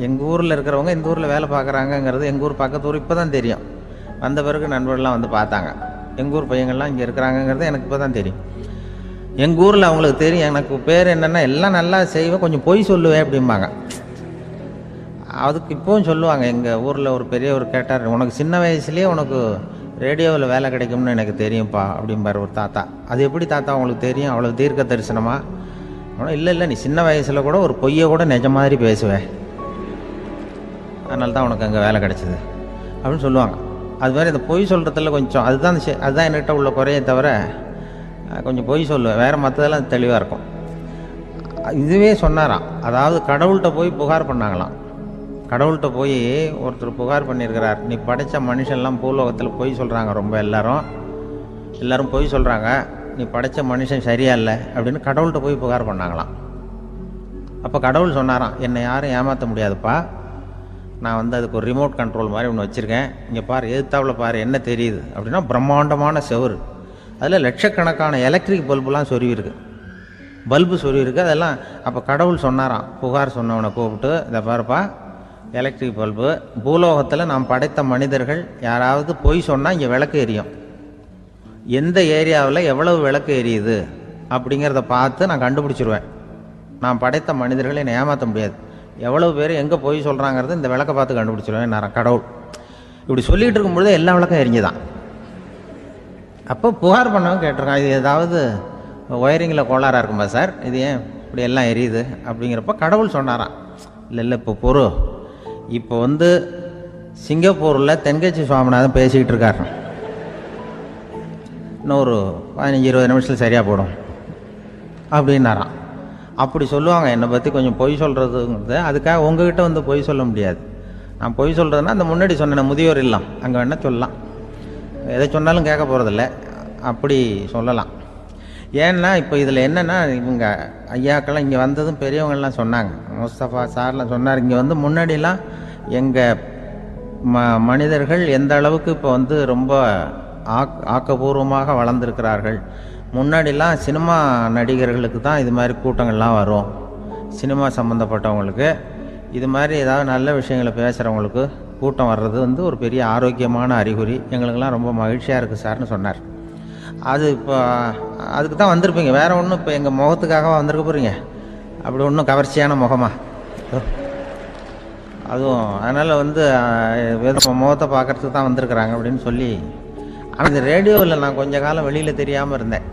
எங்க ஊர்ல இருக்கிறவங்க இந்த ஊர்ல வேலை பார்க்கறாங்கிறது எங்க ஊர் பக்கத்து ஊர் இப்பதான் தெரியும். வந்த பிறகு நண்பர்கள்லாம் வந்து பார்த்தாங்க. எங்கள் ஊர் பையங்கள்லாம் இங்கே இருக்கிறாங்கங்கிறது எனக்கு இப்போ தான் தெரியும். எங்கள் ஊரில் அவங்களுக்கு தெரியும் எனக்கு பேர் என்னென்னா எல்லாம் நல்லா செய்வேன், கொஞ்சம் பொய் சொல்லுவேன் அப்படிம்பாங்க. அதுக்கு இப்போவும் சொல்லுவாங்க. எங்கள் ஊரில் ஒரு பெரியவர் கேட்டார், உனக்கு சின்ன வயசுலேயே உனக்கு ரேடியோவில் வேலை கிடைக்கும்னு எனக்கு தெரியும்ப்பா அப்படிம்பார் ஒரு தாத்தா. அது எப்படி தாத்தா உங்களுக்கு தெரியும், அவ்வளோ தீர்க்க தரிசனமா? ஆனால் இல்லை நீ சின்ன வயசில் கூட ஒரு பொய்யை கூட நிஜ மாதிரி பேசுவேன், அதனால தான் உனக்கு அங்கே வேலை கிடைச்சிது அப்படின்னு சொல்லுவாங்க. அது மாதிரி இந்த பொய் சொல்கிறதுல கொஞ்சம் அதுதான் என்கிட்ட உள்ள குறையை தவிர கொஞ்சம் பொய் சொல்லுவேன், வேறு மற்றதெல்லாம் தெளிவாக இருக்கும். இதுவே சொன்னாராம், அதாவது கடவுள்கிட்ட போய் புகார் பண்ணாங்களாம். கடவுள்கிட்ட போய் ஒருத்தர் புகார் பண்ணியிருக்கிறார், நீ படைத்த மனுஷன்லாம் பூலோகத்தில் பொய் சொல்கிறாங்க, ரொம்ப எல்லாரும் பொய் சொல்கிறாங்க, நீ படைத்த மனுஷன் சரியா இல்லை அப்படின்னு கடவுள்கிட்ட போய் புகார் பண்ணாங்களாம். அப்போ கடவுள் சொன்னாராம், என்னை யாரும் ஏமாற்ற முடியாதுப்பா, நான் வந்து அதுக்கு ஒரு ரிமோட் கண்ட்ரோல் மாதிரி ஒன்று வச்சுருக்கேன், இங்கே பாரு எதிர்த்தாவில் பாரு என்ன தெரியுது அப்படின்னா பிரம்மாண்டமான செவுரு, அதில் லட்சக்கணக்கான எலக்ட்ரிக் பல்புலாம் பல்பு சொருவிருக்கு அதெல்லாம். அப்போ கடவுள் சொன்னாராம், புகார் சொன்னவனை கூப்பிட்டு, இதை பாருப்பா எலக்ட்ரிக் பல்பு, பூலோகத்தில் நாம் படைத்த மனிதர்கள் யாராவது பொய் சொன்னால் இங்கே விளக்கு எரியும், எந்த ஏரியாவில் எவ்வளவு விளக்கு எரியுது அப்படிங்கிறத பார்த்து நான் கண்டுபிடிச்சிருவேன். நான் படைத்த மனிதர்களை என்னை ஏமாற்ற முடியாது, எவ்வளவு பேர் எங்கே பொய் சொல்கிறாங்கிறது இந்த விளக்கை பார்த்து கண்டுபிடிச்சிருவேன் நான் கடவுள். இப்படி சொல்லிகிட்டு இருக்கும்பொழுது எல்லா விளக்கம் எரிஞ்சுதான். அப்போ புகார் பண்ணவங்க கேட்டிருக்கான், இது ஏதாவது ஒயரிங்கில் கோளாறாக இருக்குமா சார், இது ஏன் இப்படி எல்லாம் எரியுது அப்படிங்கிறப்ப கடவுள் சொன்னாராம், இல்லை இப்போ வந்து சிங்கப்பூரில் தென்கட்சி சுவாமிநாதன் பேசிக்கிட்டு இருக்காரு, இன்னும் ஒரு 15-20 நிமிஷத்தில் சரியாக போடும் அப்படின்னாராம். அப்படி சொல்லுவாங்க என்னை பற்றி கொஞ்சம் பொய் சொல்கிறதுங்கிறது. அதுக்காக உங்ககிட்ட வந்து பொய் சொல்ல முடியாது. நான் பொய் சொல்கிறதுனா அந்த முன்னாடி சொன்னேன் முதியோர் இல்லம், அங்கே வேணால் சொல்லலாம், எதை சொன்னாலும் கேட்க போகிறதில்ல, அப்படி சொல்லலாம். ஏன்னா இப்போ இதில் என்னென்னா, இவங்க ஐயாக்கெல்லாம் இங்கே வந்ததும் பெரியவங்கள்லாம் சொன்னாங்க, முஸ்தபா சார்லாம் சொன்னார், இங்கே வந்து முன்னாடிலாம் எங்கள் மனிதர்கள் எந்த அளவுக்கு இப்போ வந்து ரொம்ப ஆக்கப்பூர்வமாக வளர்ந்துருக்கிறார்கள். முன்னாடிலாம் சினிமா நடிகர்களுக்கு தான் இது மாதிரி கூட்டங்கள்லாம் வரும், சினிமா சம்மந்தப்பட்டவங்களுக்கு இது மாதிரி ஏதாவது நல்ல விஷயங்களை பேசுகிறவங்களுக்கு கூட்டம் வர்றது வந்து ஒரு பெரிய ஆரோக்கியமான அறிகுறி, எங்களுக்கெல்லாம் ரொம்ப மகிழ்ச்சியாக இருக்குது சார்னு சொன்னார். அது இப்போ அதுக்கு தான் வந்திருப்பீங்க, வேறு ஒன்றும் இப்போ எங்கள் முகத்துக்காக வந்திருக்க போகிறீங்க, அப்படி ஒன்றும் கவர்ச்சியான முகமா அதுவும், அதனால் வந்து முகத்தை பார்க்குறதுக்கு தான் வந்திருக்கிறாங்க அப்படின்னு சொல்லி. ஆனால் இந்த ரேடியோவில் நான் கொஞ்ச காலம் வெளியில் தெரியாமல் இருந்தேன்.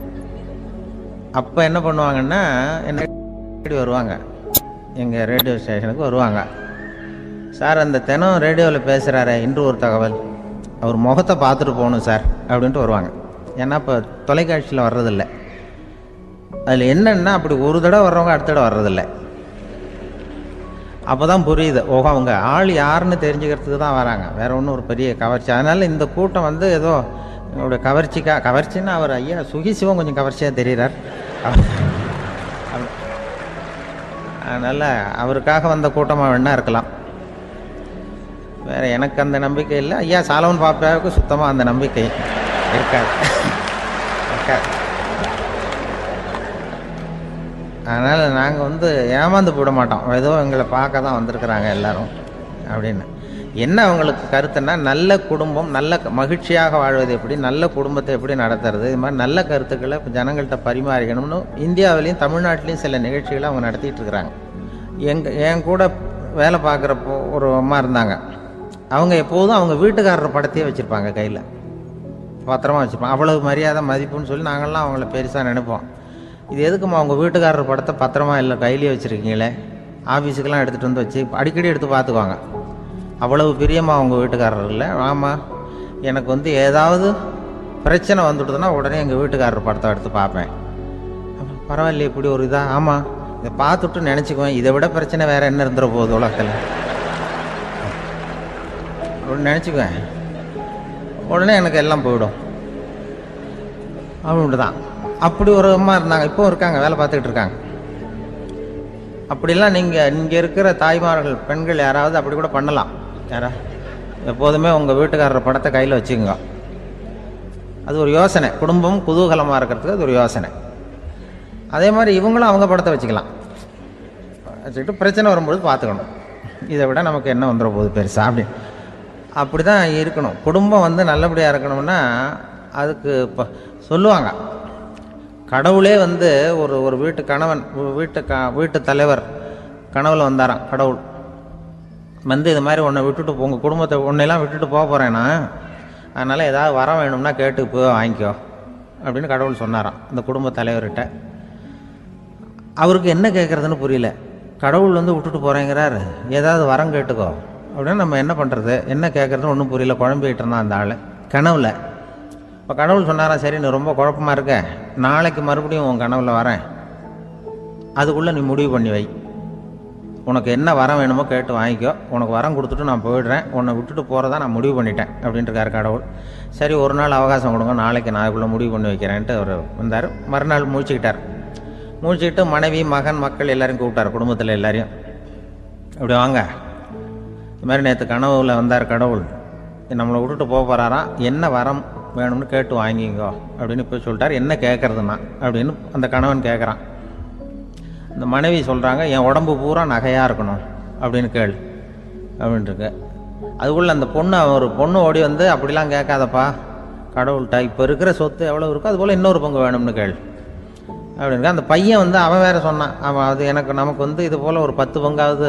அப்போ என்ன பண்ணுவாங்கன்னா, என்ன வருவாங்க எங்கள் ரேடியோ ஸ்டேஷனுக்கு வருவாங்க, சார் அந்த தினம் ரேடியோவில் பேசுகிறாரு இன்று ஒரு தகவல், அவர் முகத்தை பார்த்துட்டு போகணும் சார் அப்படின்ட்டு வருவாங்க. ஏன்னா இப்போ தொலைக்காட்சியில் வர்றதில்லை. அதில் என்னென்னா அப்படி ஒரு தடவை வர்றவங்க அடுத்த தடவை வர்றதில்லை. அப்போ தான் புரியுது, ஓஹோ அவங்க ஆள் யாருன்னு தெரிஞ்சுக்கிறதுக்கு தான் வராங்க, வேறு ஒன்றும் ஒரு பெரிய கவர்ச்சி. அதனால் இந்த கூட்டம் வந்து ஏதோ என்னோட கவர்ச்சின்னா அவர் ஐயா சுகிசிவம் கொஞ்சம் கவர்ச்சியாக தெரிகிறார், அதனால் அவருக்காக வந்த கூட்டமாக வேணா இருக்கலாம், வேறு எனக்கு அந்த நம்பிக்கை இல்லை. ஐயா சாலமன் பாப்பாவுக்கு சுத்தமாக அந்த நம்பிக்கை இருக்காது. அதனால் நாங்கள் வந்து ஏமாந்து போட மாட்டோம், ஏதோ எங்களை பார்க்க தான் வந்திருக்கிறாங்க எல்லாரும் அப்படின்னு. என்ன அவங்களுக்கு கருத்துன்னா, நல்ல குடும்பம் நல்ல மகிழ்ச்சியாக வாழ்வது எப்படி, நல்ல குடும்பத்தை எப்படி நடத்துறது, இது மாதிரி நல்ல கருத்துக்களை ஜனங்கள்கிட்ட பரிமாறிக்கணும்னு இந்தியாவிலையும் தமிழ்நாட்டிலையும் சில நிகழ்ச்சிகளை அவங்க நடத்திட்டு இருக்கிறாங்க. என் கூட வேலை பார்க்குறப்போ ஒரு அம்மா இருந்தாங்க, அவங்க எப்போதும் அவங்க வீட்டுக்காரர் படத்தையே வச்சுருப்பாங்க, கையில் பத்திரமா வச்சுருப்பாங்க. அவ்வளவு மரியாதை மதிப்புன்னு சொல்லி நாங்கள்லாம் அவங்கள பெருசாக நினைப்போம். இது எதுக்குமா அவங்க வீட்டுக்காரர் படத்தை பத்திரமா இல்லை கையிலேயே வச்சுருக்கீங்களே, ஆஃபீஸுக்கெல்லாம் எடுத்துகிட்டு வந்து வச்சு அடிக்கடி எடுத்து பார்த்துக்குவாங்க, அவ்வளவு பிரியமாக அவங்க வீட்டுக்காரர் இல்லை. ஆமாம், எனக்கு வந்து ஏதாவது பிரச்சனை வந்துவிடுதுன்னா உடனே எங்கள் வீட்டுக்காரர் படத்தை எடுத்து பார்ப்பேன். பரவாயில்ல இப்படி ஒரு இதாக, ஆமாம் இதை பார்த்துட்டு நினச்சிக்குவேன், இதை விட பிரச்சனை வேறு என்ன இருந்துட போகுது உலகத்தில் அப்படின்னு நினச்சிக்குவேன், உடனே எனக்கு எல்லாம் போயிடும் அப்படின்ட்டு தான். அப்படி ஒரு அம்மா இருந்தாங்க, இப்போ இருக்காங்க, வேலை பார்த்துக்கிட்டு இருக்காங்க. அப்படிலாம் இங்கே இருக்கிற தாய்மார்கள் பெண்கள் யாராவது அப்படி கூட பண்ணலாம். எப்போதுமே உங்கள் வீட்டுக்காரர் படத்தை கையில் வச்சுக்கோங்க, அது ஒரு யோசனை, குடும்பம் குதூகலமாக இருக்கிறதுக்கு அது ஒரு யோசனை. அதே மாதிரி இவங்களும் அவங்க படத்தை வச்சுக்கலாம், வச்சுக்கிட்டு பிரச்சனை வரும்போது பார்த்துக்கணும், இதை விட நமக்கு என்ன வந்துட போகுது பெருசா அப்படி தான் இருக்கணும். குடும்பம் வந்து நல்லபடியாக இருக்கணும்னா அதுக்கு இப்போ சொல்லுவாங்க, கடவுளே வந்து ஒரு வீட்டு கணவன் வீட்டு தலைவர் கனவுல வந்தாராம். கடவுள் வந்து இது மாதிரி உன்னை விட்டுட்டு உங்கள் குடும்பத்தை உன்னையெல்லாம் விட்டுட்டு போக போகிறேன்னா, அதனால் ஏதாவது வர வேணும்னா கேட்டு போய் வாங்கிக்கோ அப்படின்னு கடவுள் சொன்னாராம் இந்த குடும்ப தலைவர்கிட்ட. அவருக்கு என்ன கேட்குறதுன்னு புரியல. கடவுள் வந்து விட்டுட்டு போகிறேங்கிறார், ஏதாவது வரம் கேட்டுக்கோ அப்படின்னு நம்ம என்ன பண்ணுறது, என்ன கேட்குறதுன்னு ஒன்றும் புரியல. குழம்பிக்கிட்டு இருந்தான் அந்த ஆள் கனவுல. இப்போ கடவுள் சொன்னாராம், சரி நீ ரொம்ப குழப்பமாக இருக்க, நாளைக்கு மறுபடியும் உன் கனவுல வரேன், அதுக்குள்ளே நீ முடிவு பண்ணி வை, உனக்கு என்ன வரம் வேணுமோ கேட்டு வாங்கிக்கோ, உனக்கு வரம் கொடுத்துட்டு நான் போயிடுறேன், உன்னை விட்டுட்டு போகிறதா நான் முடிவு பண்ணிட்டேன் அப்படின்ட்டுருக்காரு கடவுள். சரி ஒரு நாள் அவகாசம் கொடுங்க, நாளைக்கு நான் அதுக்குள்ளே முடிவு பண்ணி வைக்கிறேன்ட்டு அவர் வந்தார். மறுநாள் முழிச்சுக்கிட்டு மனைவி மகன் மக்கள் எல்லாரையும் கூப்பிட்டார், குடும்பத்தில் எல்லாரையும். இப்படி வாங்க, இது மாதிரி நேற்று கனவுல வந்தார் கடவுள், நம்மளை விட்டுட்டு போக போகிறாராம், என்ன வரம் வேணும்னு கேட்டு வாங்கிங்கோ அப்படின்னு போய் சொல்லிட்டார். என்ன கேட்குறதுன்னா அப்படின்னு அந்த கணவன் கேட்குறான். இந்த மனைவி சொல்கிறாங்க, என் உடம்பு பூரா நகையாக இருக்கணும் அப்படின்னு கேள் அப்படின்ட்டுருக்கு. அதுக்குள்ளே அந்த ஒரு பொண்ணு ஓடி வந்து, அப்படிலாம் கேட்காதப்பா கடவுள்கிட்ட, இப்போ இருக்கிற சொத்து எவ்வளோ இருக்கோ அதுபோல் இன்னொரு பங்கு வேணும்னு கேள் அப்படின்னு. அந்த பையன் வந்து அவன் வேறு சொன்னான், அவன் அது நமக்கு வந்து இது போல் ஒரு 10 பங்காவது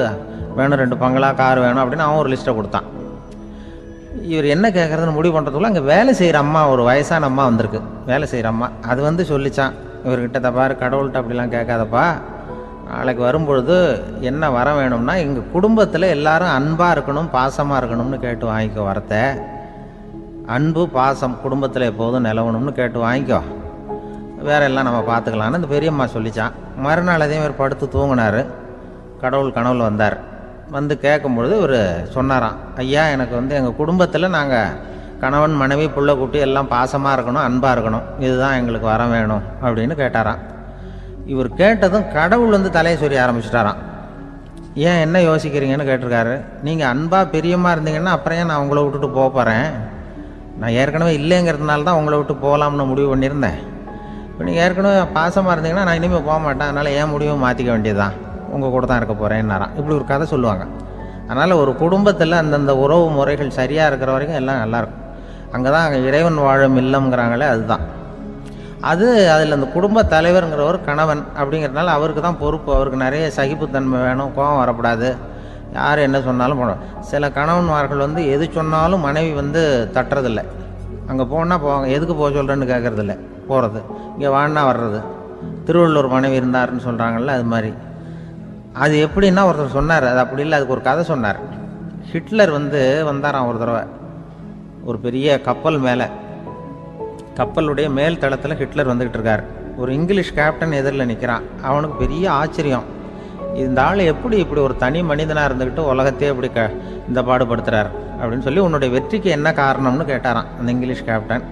வேணும், 2 பங்களா கார் வேணும் அப்படின்னு அவன் ஒரு லிஸ்ட்டை கொடுத்தான். இவர் என்ன கேட்குறதுன்னு முடிவு பண்ணுறதுக்குள்ள அங்கே வேலை செய்கிற அம்மா, ஒரு வயசான அம்மா வந்திருக்கு, வேலை செய்கிற அம்மா. அது வந்து சொல்லிச்சான் இவர்கிட்ட, தப்பாரு கடவுள்கிட்ட அப்படிலாம் கேட்காதப்பா, நாளைக்கு வரும்பொழுது என்ன வர வேணும்னா எங்கள் குடும்பத்தில் எல்லாரும் அன்பாக இருக்கணும், பாசமாக இருக்கணும்னு கேட்டு வாங்கிக்கோ வரத்தை, அன்பு பாசம் குடும்பத்தில் எப்போதும் நிலவணும்னு கேட்டு வாங்கிக்கோ, வேற எல்லாம் நம்ம பார்த்துக்கலான்னு அந்த பெரியம்மா சொல்லிச்சான். மறுநாள் அதே மாதிரி படுத்து தூங்கினார். கடவுள் கனவுல வந்தார். வந்து கேட்கும்பொழுது இவர் சொன்னாராம், ஐயா எனக்கு வந்து எங்கள் குடும்பத்தில் நாங்கள் கணவன் மனைவி புள்ள குட்டி எல்லாம் பாசமாக இருக்கணும், அன்பாக இருக்கணும், இதுதான் எங்களுக்கு வர வேணும் அப்படின்னு கேட்டாராம். இவர் கேட்டதும் கடவுள் வந்து தலையை சொரிய ஆரம்பிச்சிட்டாராம். ஏன் என்ன யோசிக்கிறீங்கன்னு கேட்டிருக்காரு. நீங்கள் அன்பாக பிரியமாக இருந்தீங்கன்னா அப்புறம் ஏன் நான் உங்களை விட்டுட்டு போக போகிறேன், நான் ஏற்கனவே இல்லைங்கிறதுனால தான் உங்களை விட்டு போகலாம்னு முடிவு பண்ணியிருந்தேன். இப்போ நீங்கள் ஏற்கனவே பாசமாக இருந்தீங்கன்னா நான் இனிமேல் போக மாட்டேன், அதனால் ஏன் முடிவை மாற்றிக்க வேண்டியதுதான், உங்கள் கூட தான் இருக்க போகிறேன்னாராம். இப்படி ஒரு கதை சொல்லுவாங்க. அதனால் ஒரு குடும்பத்தில் அந்தந்த உறவு முறைகள் சரியாக இருக்கிற வரைக்கும் எல்லாம் நல்லாயிருக்கும். அங்கே தான் இறைவன் வாழும் இல்லம்ங்கிறாங்களே, அதுதான் அது. அதில் அந்த குடும்ப தலைவருங்கிறவர் கணவன் அப்படிங்கிறதுனால அவருக்கு தான் பொறுப்பு. அவருக்கு நிறைய சகிப்புத்தன்மை வேணும், கோபம் வரக்கூடாது, யார் என்ன சொன்னாலும் போகணும். சில கணவன்மார்கள் வந்து எது சொன்னாலும் மனைவி வந்து தட்டுறதில்லை. அங்கே போனால் போவாங்க, எதுக்கு போக சொல்கிறேன்னு கேட்குறதில்ல, போகிறது, இங்கே வான்னா வர்றது. திருவள்ளூர் மனைவி இருந்தாருன்னு சொல்கிறாங்கல்ல, அது மாதிரி. அது எப்படின்னா ஒருத்தர் சொன்னார், அது அப்படி இல்லை, அதுக்கு ஒரு கதை சொன்னார். ஹிட்லர் வந்து வந்தாராம் ஒரு தடவை, ஒரு பெரிய கப்பல் மேலே, கப்பலுடைய மேல் தளத்தில் ஹிட்லர் வந்துக்கிட்டு இருக்கார். ஒரு இங்கிலீஷ் கேப்டன் எதிரில் நிற்கிறான். அவனுக்கு பெரிய ஆச்சரியம், இந்த ஆள் எப்படி இப்படி ஒரு தனி மனிதனாக இருந்துக்கிட்டு உலகத்தையே இப்படி இந்த பாடுபடுத்துகிறார் அப்படின்னு சொல்லி, உன்னுடைய வெற்றிக்கு என்ன காரணம்னு கேட்டாராம் அந்த இங்கிலீஷ் கேப்டன்.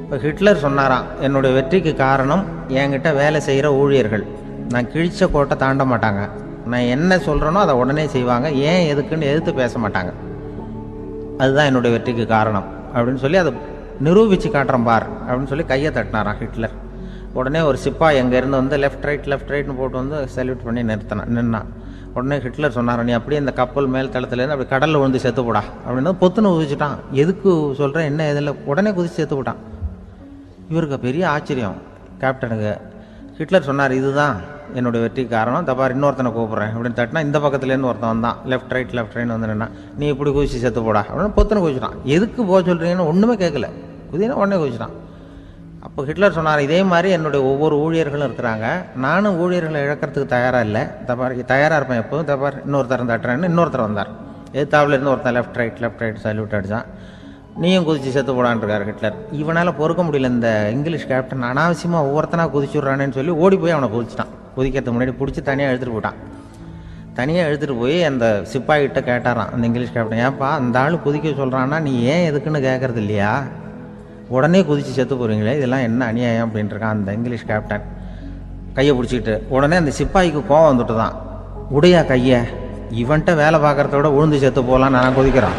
இப்போ ஹிட்லர் சொன்னாராம், என்னுடைய வெற்றிக்கு காரணம் என்கிட்ட வேலை செய்கிற ஊழியர்கள், நான் கிழிச்ச கோட்டை தாண்ட மாட்டாங்க, நான் என்ன சொல்கிறேனோ அதை உடனே செய்வாங்க, ஏன் எதுக்குன்னு எதிர்த்து பேச மாட்டாங்க, அதுதான் என்னுடைய வெற்றிக்கு காரணம் அப்படின்னு சொல்லி அதை நிரூபித்து காட்டுறேன் பார் அப்படின்னு சொல்லி கையை தட்டினாராம் ஹிட்லர். உடனே ஒரு சிப்பாய் எங்கேருந்து வந்து லெஃப்ட் ரைட்னு போட்டு வந்து சல்யூட் பண்ணி நின்னான். உடனே ஹிட்லர் சொன்னார், நீ அப்படியே இந்த கப்பல் மேல் தளத்துலேருந்து அப்படி கடலில் விழுந்து செத்து போடா அப்படின்னு பொத்துன்னு குதிச்சுட்டான். எதுக்கு சொல்கிறேன் என்ன இதில், உடனே குதிச்சு செத்து போட்டான். இவருக்கு பெரிய ஆச்சரியம் கேப்டனுக்கு. ஹிட்லர் சொன்னார், இதுதான் என்னுடைய வெற்றிக்கு காரணம், தப்பார் இன்னொருத்தனை கூப்பிட்றேன் அப்படின்னு தட்டினா இந்த பக்கத்துலேருந்து ஒருத்தன் வந்தான், லெஃப்ட் ரைட்னு வந்து நின்னா, நீ இப்படி குதிச்சு செத்து போடா அப்படின்னு பொத்துன்னு குதிச்சுட்டான். எதுக்கு போக சொல்கிறீங்கன்னு ஒன்றுமே கேட்கல, குதினா உடனே குதிச்சுட்டான். அப்போ ஹிட்லர் சொன்னார், இதே மாதிரி என்னுடைய ஒவ்வொரு ஊழியர்களும் இருக்கிறாங்க, நானும் ஊழியர்களை இழக்கிறதுக்கு தயாராக இல்லை, தயாராக இருப்பேன் எப்போதும், தப்பார் இன்னொருத்தரன் தட்டுறேன்னு இன்னொருத்தர் வந்தார். எதிர்த்தாவில் இருந்து ஒருத்தன் லெஃப்ட் ரைட் சல்யூட் அடித்தான். நீயும் குதிச்சு செத்து போடான்ருக்கார் ஹிட்லர். இவனால் பொறுக்க முடியல, இந்த இங்கிலீஷ் கேப்டன் அனாவசியமாக ஒவ்வொருத்தனாக குதிச்சுட்றானேன்னு சொல்லி ஓடி போய் அவனை குதிச்சிட்டான். குதிக்கிறதுக்கு முன்னாடி பிடிச்சி தனியாக எழுத்துட்டு போட்டான். தனியாக எழுத்துட்டு போய் அந்த சிப்பாய்கிட்ட கேட்டாரான் அந்த இங்கிலீஷ் கேப்டன், ஏன்ப்பா அந்த ஆள் குதிக்க சொல்கிறான்னா நீ ஏன் எதுக்குன்னு கேட்கறது இல்லையா, உடனே குதிச்சு செத்து போகிறீங்களே, இதெல்லாம் என்ன அநியாயம் அப்படின்ட்டுருக்கான் அந்த இங்கிலீஷ் கேப்டன் கையை பிடிச்சிக்கிட்டு. உடனே அந்த சிப்பாய்க்கு கோவம் வந்துட்டு தான், உடையா கையை, இவன்ட்ட வேலை பார்க்குறத விட உழுந்து செத்து போகலாம், நான் குதிக்கிறான்,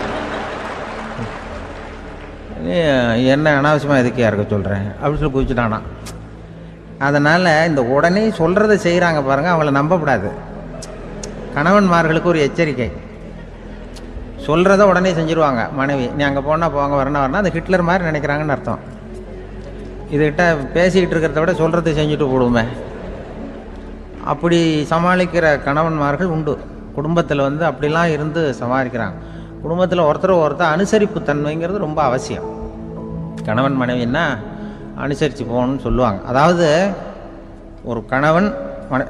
என்ன அனாவசியமாக எதுக்கே இருக்க சொல்கிறேன் அப்படின்னு சொல்லி குதிச்சுட்டானா. அதனால் இந்த உடனே சொல்கிறத செய்கிறாங்க பாருங்கள், அவங்கள நம்பக்கூடாது. கணவன்மார்களுக்கு ஒரு எச்சரிக்கை, சொல்கிறத உடனே செஞ்சுருவாங்க மனைவி, நீ அங்கே போனால் போங்க வரணும் அது ஹிட்லர் மாதிரி நினைக்கிறாங்கன்னு அர்த்தம். இதுகிட்ட பேசிக்கிட்டு இருக்கிறத விட சொல்கிறத செஞ்சுட்டு போடுவோமே. அப்படி சமாளிக்கிற கணவன்மார்கள் உண்டு. குடும்பத்தில் வந்து அப்படிலாம் இருந்து சமாளிக்கிறாங்க. குடும்பத்தில் ஒருத்தர் அனுசரிப்பு தன்மைங்கிறது ரொம்ப அவசியம். கணவன் மனைவின்னா அனுசரித்து போகணும்னு சொல்லுவாங்க. அதாவது ஒரு கணவன்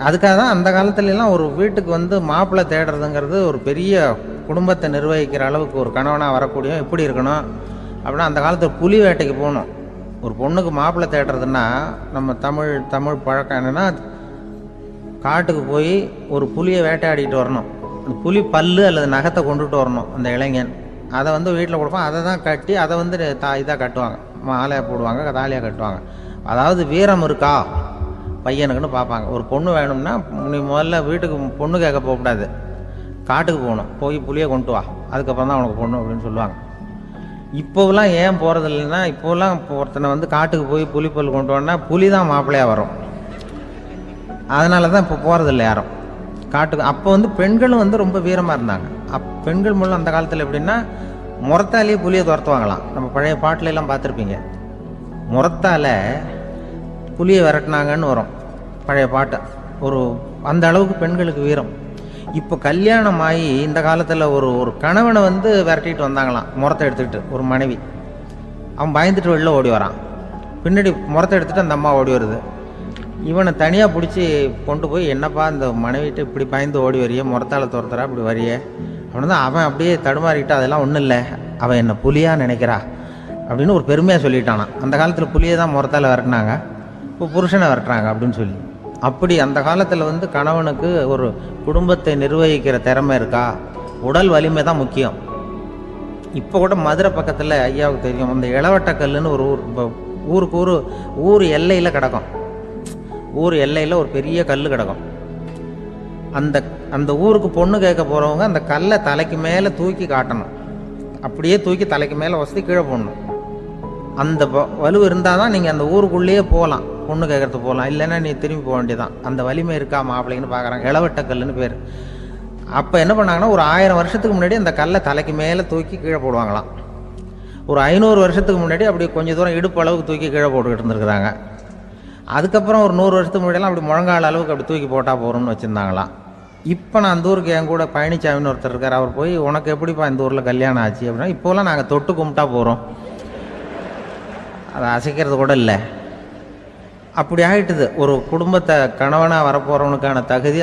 அதுக்காக தான் அந்த காலத்துலலாம் ஒரு வீட்டுக்கு வந்து மாப்பிள்ளை தேடுறதுங்கிறது ஒரு பெரிய குடும்பத்தை நிர்வகிக்கிற அளவுக்கு ஒரு கணவனாக வரக்கூடிய எப்படி இருக்கணும் அப்படின்னா, அந்த காலத்தில் புலி வேட்டைக்கு போகணும். ஒரு பொண்ணுக்கு மாப்பிள்ளை தேடுறதுன்னா நம்ம தமிழ் பழக்கம் என்னென்னா, காட்டுக்கு போய் ஒரு புலியை வேட்டையாடிட்டு வரணும். அந்த புலி பல்லு அல்லது நகத்தை கொண்டுட்டு வரணும் அந்த இளைஞன். அதை வந்து வீட்டில் கொடுப்பான். அதை தான் கட்டி அதை வந்து இதாக கட்டுவாங்க, மாலையாக போடுவாங்க, தாலியாக கட்டுவாங்க. அதாவது வீரம் இருக்கா பையனுக்குன்னு பார்ப்பாங்க. ஒரு பொண்ணு வேணும்னா நீ முதல்ல வீட்டுக்கு பொண்ணு கேட்க போகக்கூடாது, காட்டுக்கு போகணும். போய் புளியை கொண்டு வா, அதுக்கப்புறம் தான் உனக்கு பொண்ணு அப்படின்னு சொல்லுவாங்க. இப்போவெல்லாம் ஏன் போகிறது இல்லைன்னா, இப்போலாம் ஒருத்தனை வந்து காட்டுக்கு போய் புலிப்பல் கொண்டு வரனா புலி தான் மாப்பிள்ளையாக வரும். அதனால தான் இப்போ போகிறதில்ல யாரும் காட்டுக்கு. அப்போ வந்து பெண்களும் வந்து ரொம்ப வீரமாக இருந்தாங்க. பெண்கள் மூலம் அந்த காலத்தில் எப்படின்னா, முறத்தாலேயே புலியை துரத்துவாங்களாம். நம்ம பழைய பாட்டிலெல்லாம் பார்த்துருப்பீங்க. முறத்தால புலியை விரட்டினாங்கன்னு வரும் பழைய பாட்டு. அந்த அளவுக்கு பெண்களுக்கு வீரம். இப்போ கல்யாணம் ஆகி இந்த காலத்தில் ஒரு கணவனை வந்து விரட்டிட்டு வந்தாங்களாம் முறத்தை எடுத்துக்கிட்டு. ஒரு மனைவி அவன் பயந்துட்டு வெளில ஓடி வரான். பின்னாடி முறத்தை எடுத்துகிட்டு அந்த அம்மா ஓடி வருது. இவனை தனியாக பிடிச்சி கொண்டு போய், என்னப்பா இந்த மனைவிட்டு இப்படி பயந்து ஓடி வரையே, முறத்தால் துரத்துறா இப்படி வரையே அப்படின்னு தான் அவன் அப்படியே தடுமாறிக்கிட்டு, அதெல்லாம் ஒன்றும் இல்லை, அவன் என்ன புலியாக நினைக்கிறா அப்படின்னு ஒரு பெருமையாக சொல்லிட்டானான். அந்த காலத்தில் புலியை தான் முறத்தால் விரட்டினாங்க, இப்போ புருஷனை விரட்டுறாங்க அப்படின்னு சொல்லி. அப்படி அந்த காலத்தில் வந்து கணவனுக்கு ஒரு குடும்பத்தை நிர்வகிக்கிற திறமை இருக்கா, உடல் வலிமை தான் முக்கியம். இப்போ கூட மதுரை பக்கத்தில் ஐயாவுக்கு தெரியும், அந்த இளவட்டக்கல்லுன்னு ஒரு ஊருக்கு ஊர் எல்லையில் கிடக்கும். ஊர் எல்லையில் ஒரு பெரிய கல் கிடக்கும். அந்த ஊருக்கு பொண்ணு கேட்க போகிறவங்க அந்த கல்லை தலைக்கு மேலே தூக்கி காட்டணும். அப்படியே தூக்கி தலைக்கு மேலே வசதி கீழே போடணும். அந்த வலு இருந்தால் தான் நீங்கள் அந்த ஊருக்குள்ளேயே போகலாம், பொண்ணு கேட்கறதுக்கு போகலாம். இல்லைன்னா நீ திரும்பி போக வேண்டியதான். அந்த வலிமை இருக்கா மாப்பிள்ளைன்னு பார்க்குறாங்க. இளவட்டக்கல்லுன்னு பேர். அப்போ என்ன பண்ணாங்கன்னா, ஒரு 1000 வருஷத்துக்கு முன்னாடி அந்த கல்லை தலைக்கு மேலே தூக்கி கீழே போடுவாங்களாம். ஒரு 500 வருஷத்துக்கு முன்னாடி அப்படி கொஞ்சம் தூரம் இடுப்பு அளவுக்கு தூக்கி கீழே போட்டுக்கிட்டு இருந்துருக்குறாங்க. அதுக்கப்புறம் ஒரு 100 வருஷத்துக்கு முன்னாடியெல்லாம் அப்படி முழங்கால அளவுக்கு அப்படி தூக்கி போட்டால் போகிறோம்னு வச்சுருந்தாங்களாம். இப்போ நான் அந்த ஊருக்கு என் கூட பழனிசாமின்னு ஒருத்தர் இருக்கார். அவர் போய், உனக்கு எப்படிப்பா இந்த ஊரில் கல்யாணம் ஆச்சு அப்படின்னா, இப்போலாம் நாங்கள் தொட்டு கும்பிட்டா போகிறோம், அதை அசைக்கிறது கூட இல்லை. அப்படி ஆகிட்டுது. ஒரு குடும்பத்தை கணவனாக வரப்போகிறவனுக்கான தகுதி